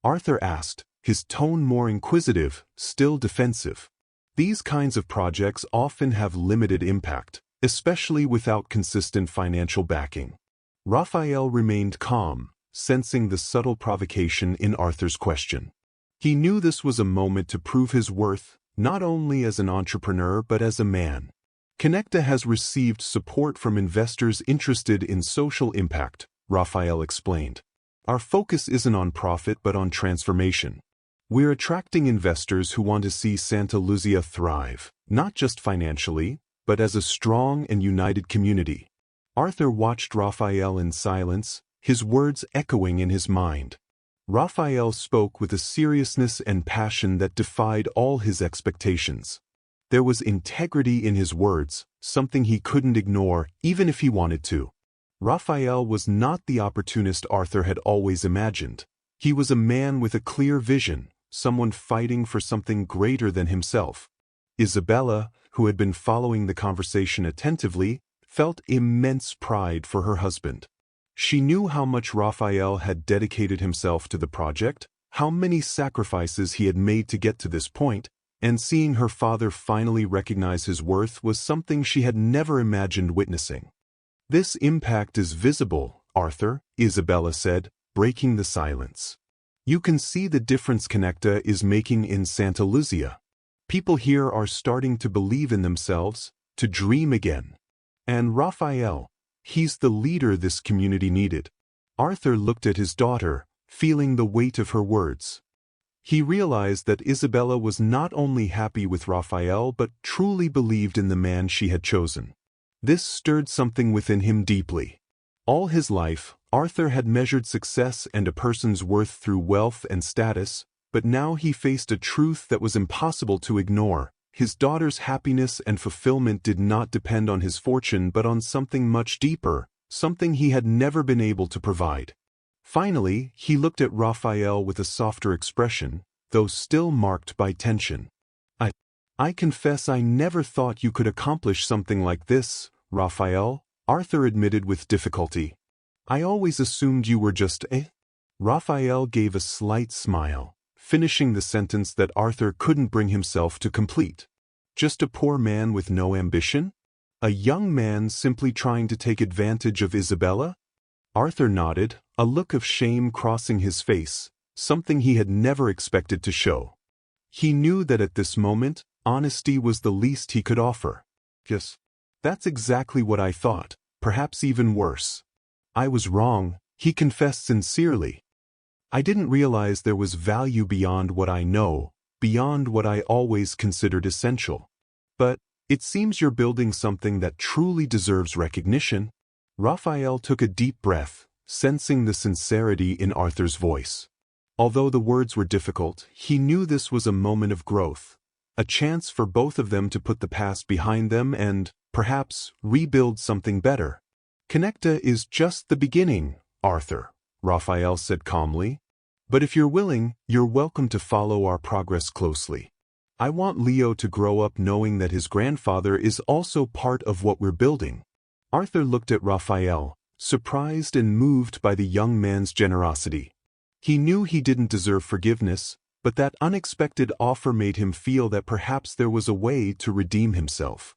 Speaker 1: Arthur asked, his tone more inquisitive, still defensive. These kinds of projects often have limited impact, especially without consistent financial backing. Raphael remained calm, sensing the subtle provocation in Arthur's question. He knew this was a moment to prove his worth, not only as an entrepreneur but as a man. Connecta has received support from investors interested in social impact, Raphael explained. "Our focus isn't on profit but on transformation. We're attracting investors who want to see Santa Lucia thrive, not just financially, but as a strong and united community." Arthur watched Raphael in silence, his words echoing in his mind. Raphael spoke with a seriousness and passion that defied all his expectations. There was integrity in his words, something he couldn't ignore, even if he wanted to. Raphael was not the opportunist Arthur had always imagined. He was a man with a clear vision, someone fighting for something greater than himself. Isabella, who had been following the conversation attentively, felt immense pride for her husband. She knew how much Raphael had dedicated himself to the project, how many sacrifices he had made to get to this point, and seeing her father finally recognize his worth was something she had never imagined witnessing. "This impact is visible, Arthur," Isabella said, breaking the silence. "You can see the difference Connecta is making in Santa Lucia. People here are starting to believe in themselves, to dream again. And Raphael, he's the leader this community needed." Arthur looked at his daughter, feeling the weight of her words. He realized that Isabella was not only happy with Raphael but truly believed in the man she had chosen. This stirred something within him deeply. All his life, Arthur had measured success and a person's worth through wealth and status, but now he faced a truth that was impossible to ignore. His daughter's happiness and fulfillment did not depend on his fortune but on something much deeper, something he had never been able to provide. Finally, he looked at Raphael with a softer expression, though still marked by tension. I confess I never thought you could accomplish something like this, Raphael," Arthur admitted with difficulty. "I always assumed you were just Raphael gave a slight smile, finishing the sentence that Arthur couldn't bring himself to complete. "Just a poor man with no ambition? A young man simply trying to take advantage of Isabella?" Arthur nodded, a look of shame crossing his face, something he had never expected to show. He knew that at this moment, honesty was the least he could offer. "Yes. That's exactly what I thought, perhaps even worse. I was wrong, he confessed sincerely. I didn't realize there was value beyond what I know, beyond what I always considered essential. But it seems you're building something that truly deserves recognition. Raphael took a deep breath, sensing the sincerity in Arthur's voice. Although the words were difficult, he knew this was a moment of growth, a chance for both of them to put the past behind them and, perhaps, rebuild something better. Connecta is just the beginning, Arthur, Raphael said calmly. But if you're willing, you're welcome to follow our progress closely. I want Leo to grow up knowing that his grandfather is also part of what we're building. Arthur looked at Raphael, surprised and moved by the young man's generosity. He knew he didn't deserve forgiveness, but that unexpected offer made him feel that perhaps there was a way to redeem himself.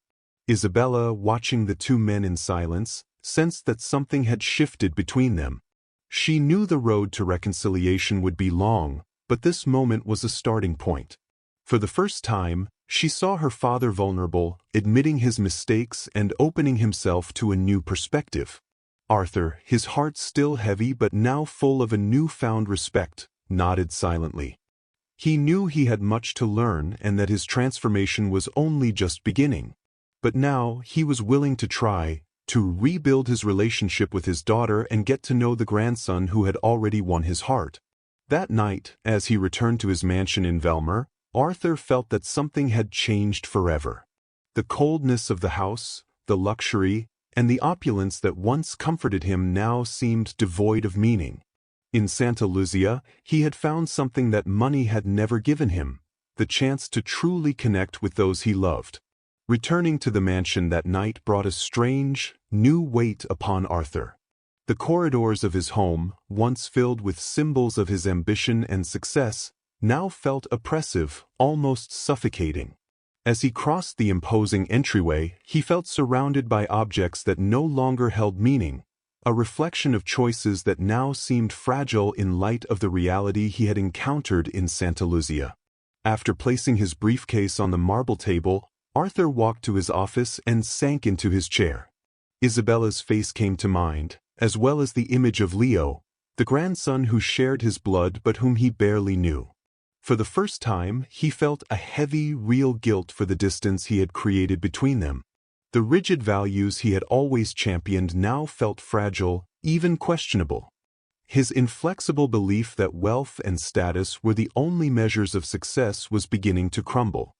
Speaker 1: Isabella, watching the two men in silence, sensed that something had shifted between them. She knew the road to reconciliation would be long, but this moment was a starting point. For the first time, she saw her father vulnerable, admitting his mistakes and opening himself to a new perspective. Arthur, his heart still heavy but now full of a newfound respect, nodded silently. He knew he had much to learn and that his transformation was only just beginning. But now he was willing to try, to rebuild his relationship with his daughter and get to know the grandson who had already won his heart. That night, as he returned to his mansion in Velmor, Arthur felt that something had changed forever. The coldness of the house, the luxury, and the opulence that once comforted him now seemed devoid of meaning. In Santa Lucia, he had found something that money had never given him, the chance to truly connect with those he loved. Returning to the mansion that night brought a strange, new weight upon Arthur. The corridors of his home, once filled with symbols of his ambition and success, now felt oppressive, almost suffocating. As he crossed the imposing entryway, he felt surrounded by objects that no longer held meaning, a reflection of choices that now seemed fragile in light of the reality he had encountered in Santa Lucia. After placing his briefcase on the marble table, Arthur walked to his office and sank into his chair. Isabella's face came to mind, as well as the image of Leo, the grandson who shared his blood but whom he barely knew. For the first time, he felt a heavy, real guilt for the distance he had created between them. The rigid values he had always championed now felt fragile, even questionable. His inflexible belief that wealth and status were the only measures of success was beginning to crumble.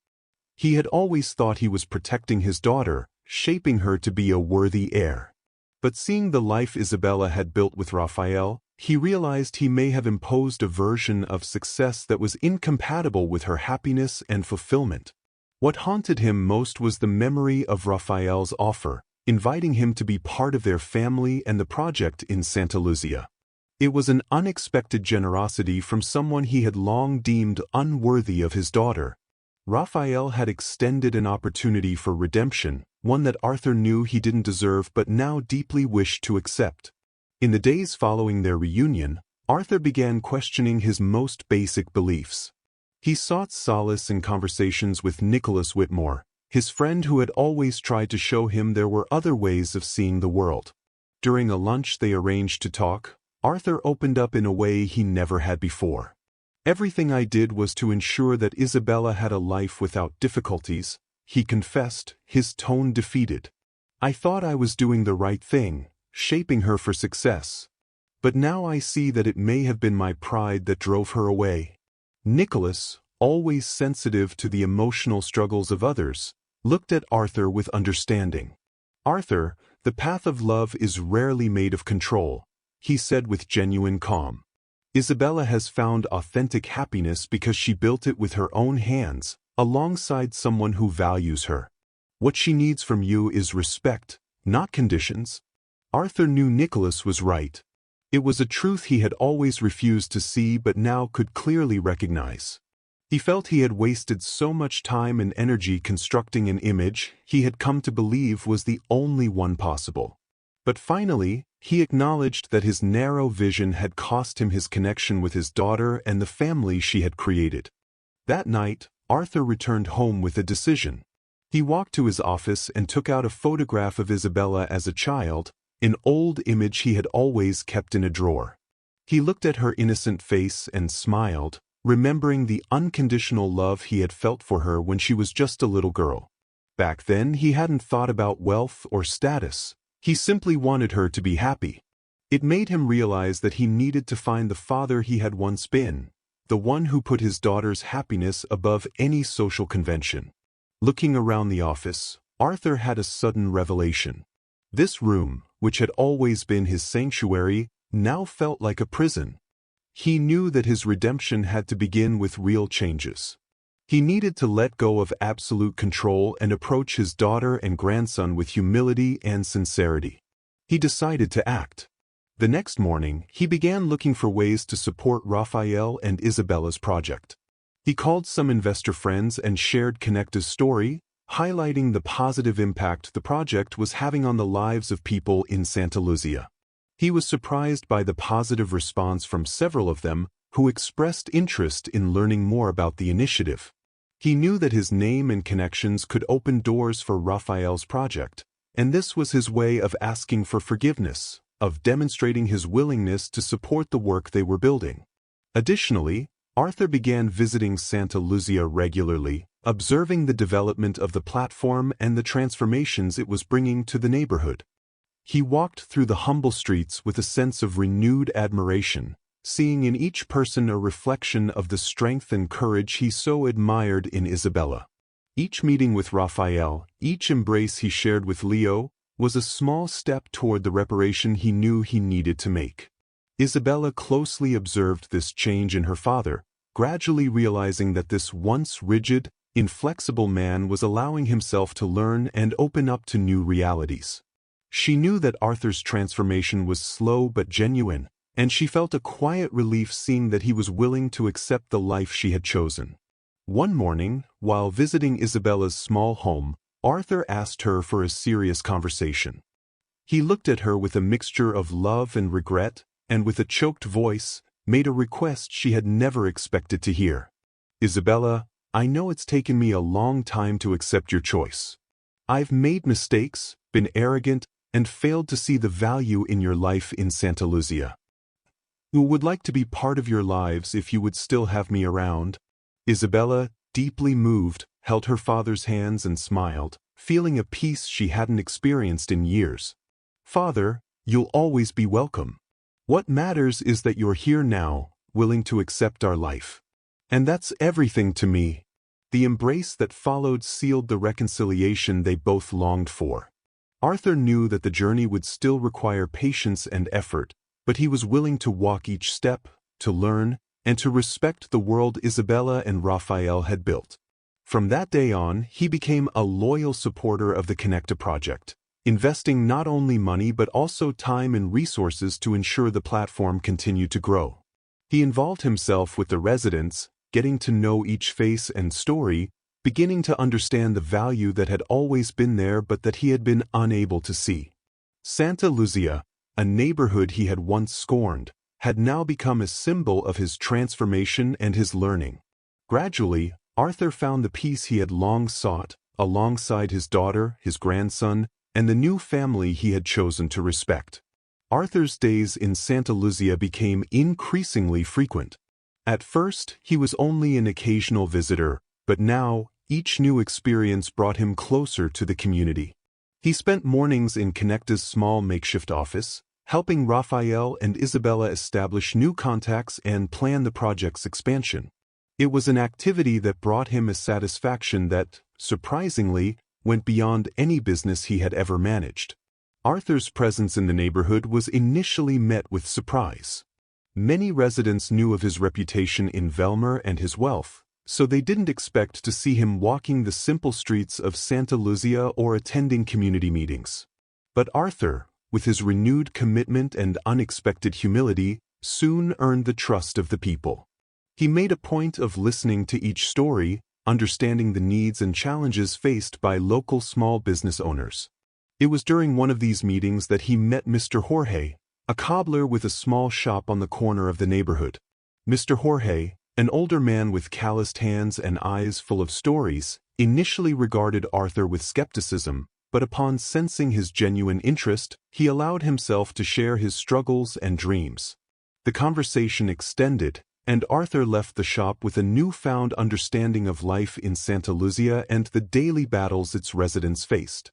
Speaker 1: He had always thought he was protecting his daughter, shaping her to be a worthy heir. But seeing the life Isabella had built with Raphael, he realized he may have imposed a version of success that was incompatible with her happiness and fulfillment. What haunted him most was the memory of Raphael's offer, inviting him to be part of their family and the project in Santa Lucia. It was an unexpected generosity from someone he had long deemed unworthy of his daughter. Raphael had extended an opportunity for redemption, one that Arthur knew he didn't deserve but now deeply wished to accept. In the days following their reunion, Arthur began questioning his most basic beliefs. He sought solace in conversations with Nicholas Whitmore, his friend who had always tried to show him there were other ways of seeing the world. During a lunch they arranged to talk, Arthur opened up in a way he never had before. "Everything I did was to ensure that Isabella had a life without difficulties," he confessed, his tone defeated. "I thought I was doing the right thing, shaping her for success. But now I see that it may have been my pride that drove her away." Nicholas, always sensitive to the emotional struggles of others, looked at Arthur with understanding. "Arthur, the path of love is rarely made of control," he said with genuine calm. "Isabella has found authentic happiness because she built it with her own hands, alongside someone who values her. What she needs from you is respect, not conditions." Arthur knew Nicholas was right. It was a truth he had always refused to see but now could clearly recognize. He felt he had wasted so much time and energy constructing an image he had come to believe was the only one possible. But finally, he acknowledged that his narrow vision had cost him his connection with his daughter and the family she had created. That night, Arthur returned home with a decision. He walked to his office and took out a photograph of Isabella as a child, an old image he had always kept in a drawer. He looked at her innocent face and smiled, remembering the unconditional love he had felt for her when she was just a little girl. Back then, he hadn't thought about wealth or status. He simply wanted her to be happy. It made him realize that he needed to find the father he had once been, the one who put his daughter's happiness above any social convention. Looking around the office, Arthur had a sudden revelation. This room, which had always been his sanctuary, now felt like a prison. He knew that his redemption had to begin with real changes. He needed to let go of absolute control and approach his daughter and grandson with humility and sincerity. He decided to act. The next morning, he began looking for ways to support Raphael and Isabella's project. He called some investor friends and shared Connecta's story, highlighting the positive impact the project was having on the lives of people in Santa Lucia. He was surprised by the positive response from several of them, who expressed interest in learning more about the initiative. He knew that his name and connections could open doors for Raphael's project, and this was his way of asking for forgiveness, of demonstrating his willingness to support the work they were building. Additionally, Arthur began visiting Santa Lucia regularly, observing the development of the platform and the transformations it was bringing to the neighborhood. He walked through the humble streets with a sense of renewed admiration, seeing in each person a reflection of the strength and courage he so admired in Isabella. Each meeting with Raphael, each embrace he shared with Leo, was a small step toward the reparation he knew he needed to make. Isabella closely observed this change in her father, gradually realizing that this once rigid, inflexible man was allowing himself to learn and open up to new realities. She knew that Arthur's transformation was slow but genuine, and she felt a quiet relief seeing that he was willing to accept the life she had chosen. One morning, while visiting Isabella's small home, Arthur asked her for a serious conversation. He looked at her with a mixture of love and regret, and with a choked voice, made a request she had never expected to hear. "Isabella, I know it's taken me a long time to accept your choice. I've made mistakes, been arrogant, and failed to see the value in your life in Santa Lucia. I would like to be part of your lives if you would still have me around." Isabella, deeply moved, held her father's hands and smiled, feeling a peace she hadn't experienced in years. "Father, you'll always be welcome. What matters is that you're here now, willing to accept our life. And that's everything to me." The embrace that followed sealed the reconciliation they both longed for. Arthur knew that the journey would still require patience and effort, but he was willing to walk each step, to learn, and to respect the world Isabella and Raphael had built. From that day on, he became a loyal supporter of the Connecta project, investing not only money but also time and resources to ensure the platform continued to grow. He involved himself with the residents, getting to know each face and story, beginning to understand the value that had always been there but that he had been unable to see. Santa Lucia, a neighborhood he had once scorned, had now become a symbol of his transformation and his learning. Gradually, Arthur found the peace he had long sought, alongside his daughter, his grandson, and the new family he had chosen to respect. Arthur's days in Santa Lucia became increasingly frequent. At first, he was only an occasional visitor, but now, each new experience brought him closer to the community. He spent mornings in Connecta's small makeshift office, helping Raphael and Isabella establish new contacts and plan the project's expansion. It was an activity that brought him a satisfaction that, surprisingly, went beyond any business he had ever managed. Arthur's presence in the neighborhood was initially met with surprise. Many residents knew of his reputation in Velmor and his wealth, so they didn't expect to see him walking the simple streets of Santa Lucia or attending community meetings. But Arthur, with his renewed commitment and unexpected humility, soon earned the trust of the people. He made a point of listening to each story, understanding the needs and challenges faced by local small business owners. It was during one of these meetings that he met Mr. Jorge, a cobbler with a small shop on the corner of the neighborhood. Mr. Jorge, an older man with calloused hands and eyes full of stories, initially regarded Arthur with skepticism, but upon sensing his genuine interest, he allowed himself to share his struggles and dreams. The conversation extended, and Arthur left the shop with a newfound understanding of life in Santa Lucia and the daily battles its residents faced.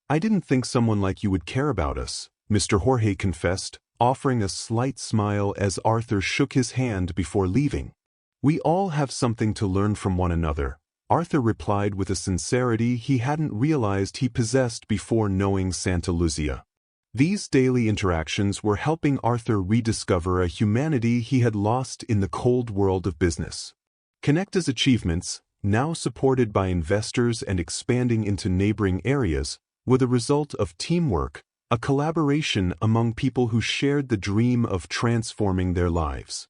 Speaker 1: "I didn't think someone like you would care about us," Mr. Jorge confessed, offering a slight smile as Arthur shook his hand before leaving. "We all have something to learn from one another," Arthur replied with a sincerity he hadn't realized he possessed before knowing Santa Lucia. These daily interactions were helping Arthur rediscover a humanity he had lost in the cold world of business. Connecta's achievements, now supported by investors and expanding into neighboring areas, were the result of teamwork, a collaboration among people who shared the dream of transforming their lives.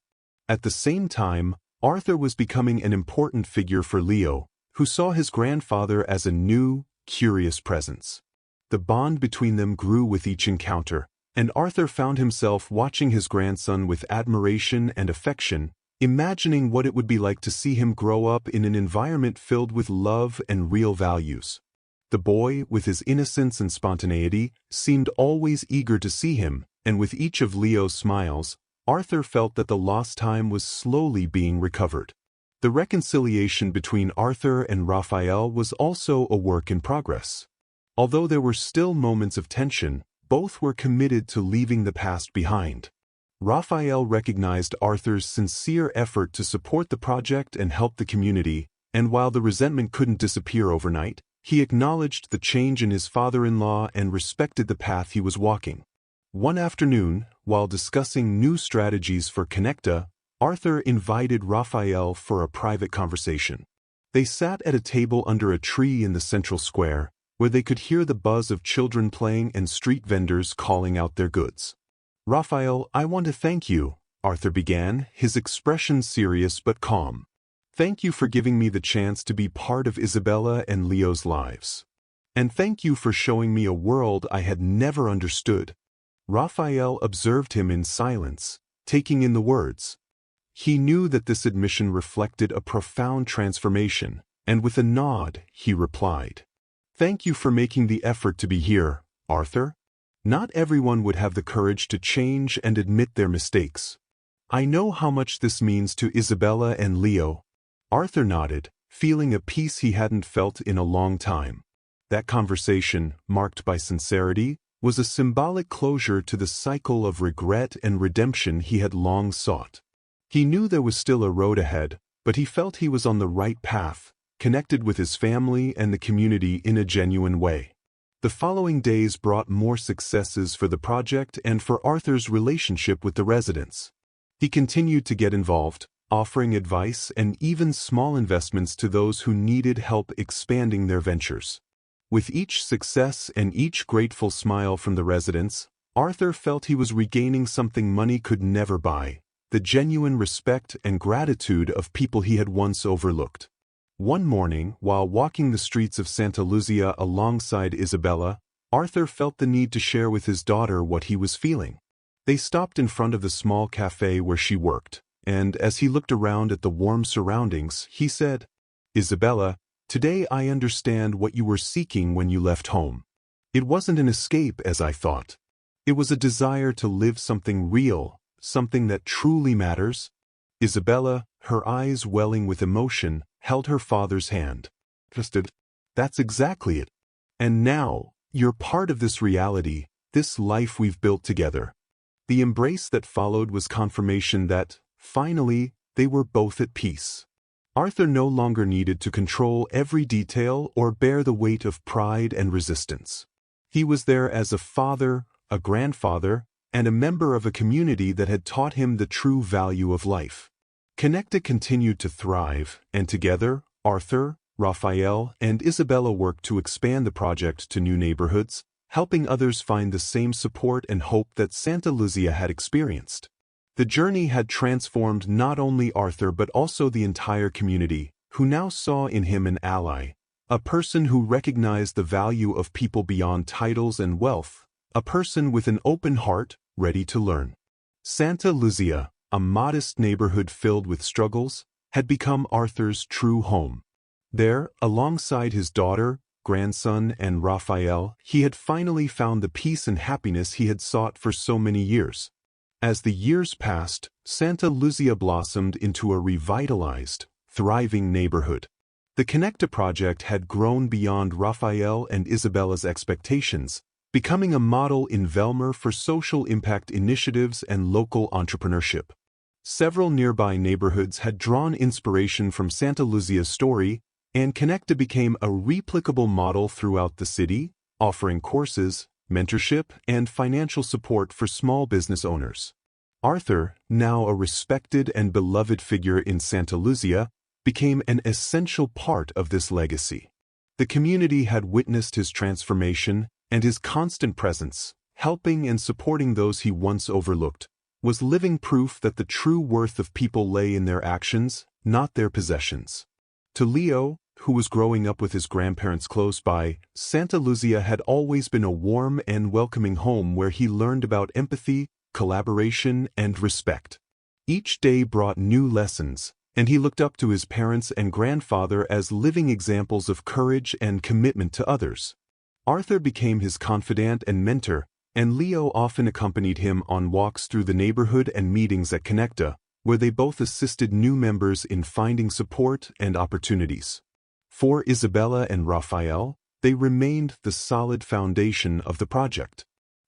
Speaker 1: At the same time, Arthur was becoming an important figure for Leo, who saw his grandfather as a new, curious presence. The bond between them grew with each encounter, and Arthur found himself watching his grandson with admiration and affection, imagining what it would be like to see him grow up in an environment filled with love and real values. The boy, with his innocence and spontaneity, seemed always eager to see him, and with each of Leo's smiles, Arthur felt that the lost time was slowly being recovered. The reconciliation between Arthur and Raphael was also a work in progress. Although there were still moments of tension, both were committed to leaving the past behind. Raphael recognized Arthur's sincere effort to support the project and help the community, and while the resentment couldn't disappear overnight, he acknowledged the change in his father-in-law and respected the path he was walking. One afternoon, while discussing new strategies for Connecta, Arthur invited Raphael for a private conversation. They sat at a table under a tree in the central square, where they could hear the buzz of children playing and street vendors calling out their goods. "Raphael, I want to thank you," Arthur began, his expression serious but calm. "Thank you for giving me the chance to be part of Isabella and Leo's lives. And thank you for showing me a world I had never understood." Raphael observed him in silence, taking in the words. He knew that this admission reflected a profound transformation, and with a nod, he replied, "Thank you for making the effort to be here, Arthur. Not everyone would have the courage to change and admit their mistakes. I know how much this means to Isabella and Leo." Arthur nodded, feeling a peace he hadn't felt in a long time. That conversation, marked by sincerity, was a symbolic closure to the cycle of regret and redemption he had long sought. He knew there was still a road ahead, but he felt he was on the right path, connected with his family and the community in a genuine way. The following days brought more successes for the project and for Arthur's relationship with the residents. He continued to get involved, offering advice and even small investments to those who needed help expanding their ventures. With each success and each grateful smile from the residents, Arthur felt he was regaining something money could never buy, the genuine respect and gratitude of people he had once overlooked. One morning, while walking the streets of Santa Lucia alongside Isabella, Arthur felt the need to share with his daughter what he was feeling. They stopped in front of the small cafe where she worked, and as he looked around at the warm surroundings, he said, "Isabella, today I understand what you were seeking when you left home. It wasn't an escape as I thought. It was a desire to live something real, something that truly matters." Isabella, her eyes welling with emotion, held her father's hand. "That's exactly it. And now, you're part of this reality, this life we've built together." The embrace that followed was confirmation that, finally, they were both at peace. Arthur no longer needed to control every detail or bear the weight of pride and resistance. He was there as a father, a grandfather, and a member of a community that had taught him the true value of life. Connecta continued to thrive, and together, Arthur, Raphael, and Isabella worked to expand the project to new neighborhoods, helping others find the same support and hope that Santa Lucia had experienced. The journey had transformed not only Arthur but also the entire community, who now saw in him an ally, a person who recognized the value of people beyond titles and wealth, a person with an open heart, ready to learn. Santa Lucia, a modest neighborhood filled with struggles, had become Arthur's true home. There, alongside his daughter, grandson, and Raphael, he had finally found the peace and happiness he had sought for so many years. As the years passed, Santa Lucia blossomed into a revitalized, thriving neighborhood. The Connecta project had grown beyond Raphael and Isabella's expectations, becoming a model in Velmor for social impact initiatives and local entrepreneurship. Several nearby neighborhoods had drawn inspiration from Santa Lucia's story, and Connecta became a replicable model throughout the city, offering courses, mentorship, and financial support for small business owners. Arthur, now a respected and beloved figure in Santa Lucia, became an essential part of this legacy. The community had witnessed his transformation, and his constant presence, helping and supporting those he once overlooked, was living proof that the true worth of people lay in their actions, not their possessions. To Leo, who was growing up with his grandparents close by, Santa Lucia had always been a warm and welcoming home where he learned about empathy, collaboration, and respect. Each day brought new lessons, and he looked up to his parents and grandfather as living examples of courage and commitment to others. Arthur became his confidant and mentor, and Leo often accompanied him on walks through the neighborhood and meetings at Connecta, where they both assisted new members in finding support and opportunities. For Isabella and Raphael, they remained the solid foundation of the project.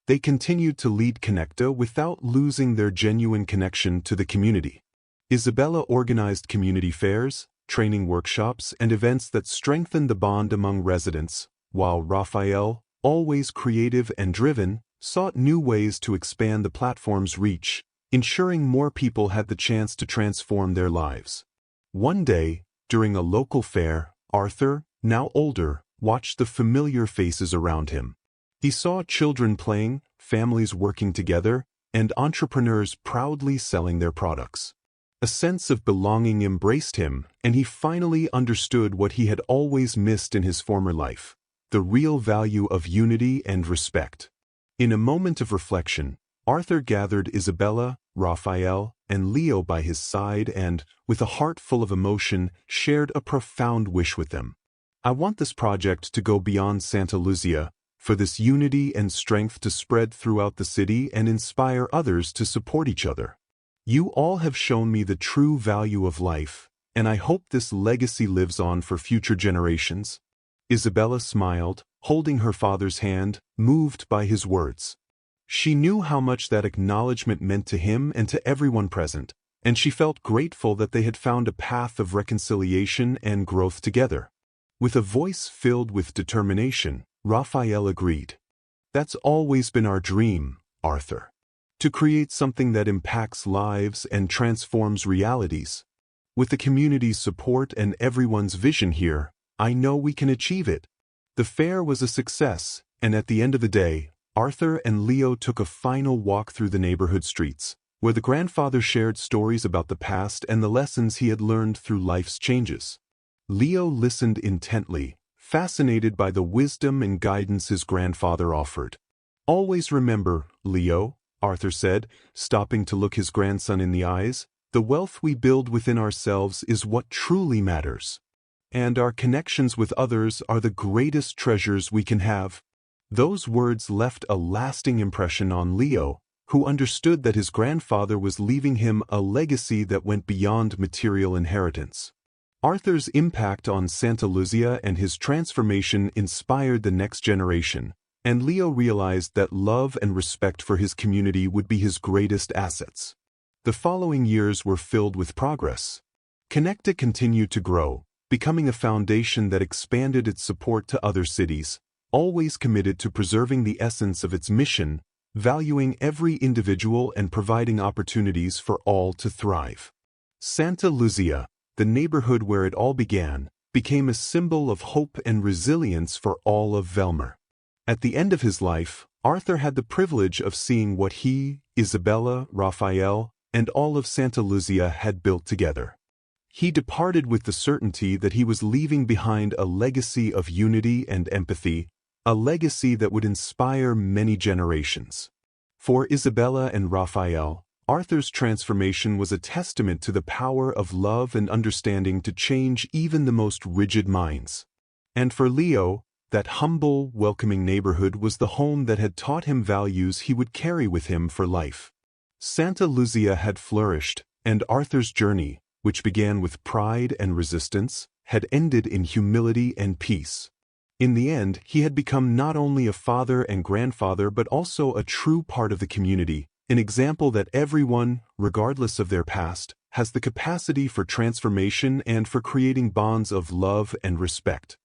Speaker 1: They continued to lead Connecta without losing their genuine connection to the community. Isabella organized community fairs, training workshops, and events that strengthened the bond among residents, while Raphael, always creative and driven, sought new ways to expand the platform's reach, ensuring more people had the chance to transform their lives. One day, during a local fair, Arthur, now older, watched the familiar faces around him. He saw children playing, families working together, and entrepreneurs proudly selling their products. A sense of belonging embraced him, and he finally understood what he had always missed in his former life: the real value of unity and respect. In a moment of reflection, Arthur gathered Isabella, Raphael, and Leo by his side and, with a heart full of emotion, shared a profound wish with them. "I want this project to go beyond Santa Lucia, for this unity and strength to spread throughout the city and inspire others to support each other. You all have shown me the true value of life, and I hope this legacy lives on for future generations." Isabella smiled, holding her father's hand, moved by his words. She knew how much that acknowledgement meant to him and to everyone present, and she felt grateful that they had found a path of reconciliation and growth together. With a voice filled with determination, Raphael agreed. "That's always been our dream, Arthur. To create something that impacts lives and transforms realities. With the community's support and everyone's vision here, I know we can achieve it." The fair was a success, and at the end of the day, Arthur and Leo took a final walk through the neighborhood streets, where the grandfather shared stories about the past and the lessons he had learned through life's changes. Leo listened intently, fascinated by the wisdom and guidance his grandfather offered. "Always remember, Leo," Arthur said, stopping to look his grandson in the eyes, "the wealth we build within ourselves is what truly matters. And our connections with others are the greatest treasures we can have." Those words left a lasting impression on Leo, who understood that his grandfather was leaving him a legacy that went beyond material inheritance. Arthur's impact on Santa Lucia and his transformation inspired the next generation, and Leo realized that love and respect for his community would be his greatest assets. The following years were filled with progress. Connecta continued to grow, becoming a foundation that expanded its support to other cities, always committed to preserving the essence of its mission, valuing every individual and providing opportunities for all to thrive. Santa Lucia, the neighborhood where it all began, became a symbol of hope and resilience for all of Velmor. At the end of his life, Arthur had the privilege of seeing what he, Isabella, Raphael, and all of Santa Lucia had built together. He departed with the certainty that he was leaving behind a legacy of unity and empathy, a legacy that would inspire many generations. For Isabella and Raphael, Arthur's transformation was a testament to the power of love and understanding to change even the most rigid minds. And for Leo, that humble, welcoming neighborhood was the home that had taught him values he would carry with him for life. Santa Lucia had flourished, and Arthur's journey, which began with pride and resistance, had ended in humility and peace. In the end, he had become not only a father and grandfather but also a true part of the community, an example that everyone, regardless of their past, has the capacity for transformation and for creating bonds of love and respect.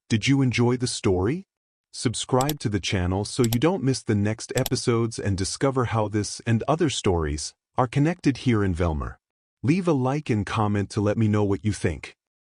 Speaker 1: Did you enjoy the story? Subscribe to the channel so you don't miss the next episodes and discover how this and other stories are connected here in Velmor. Leave a like and comment to let me know what you think.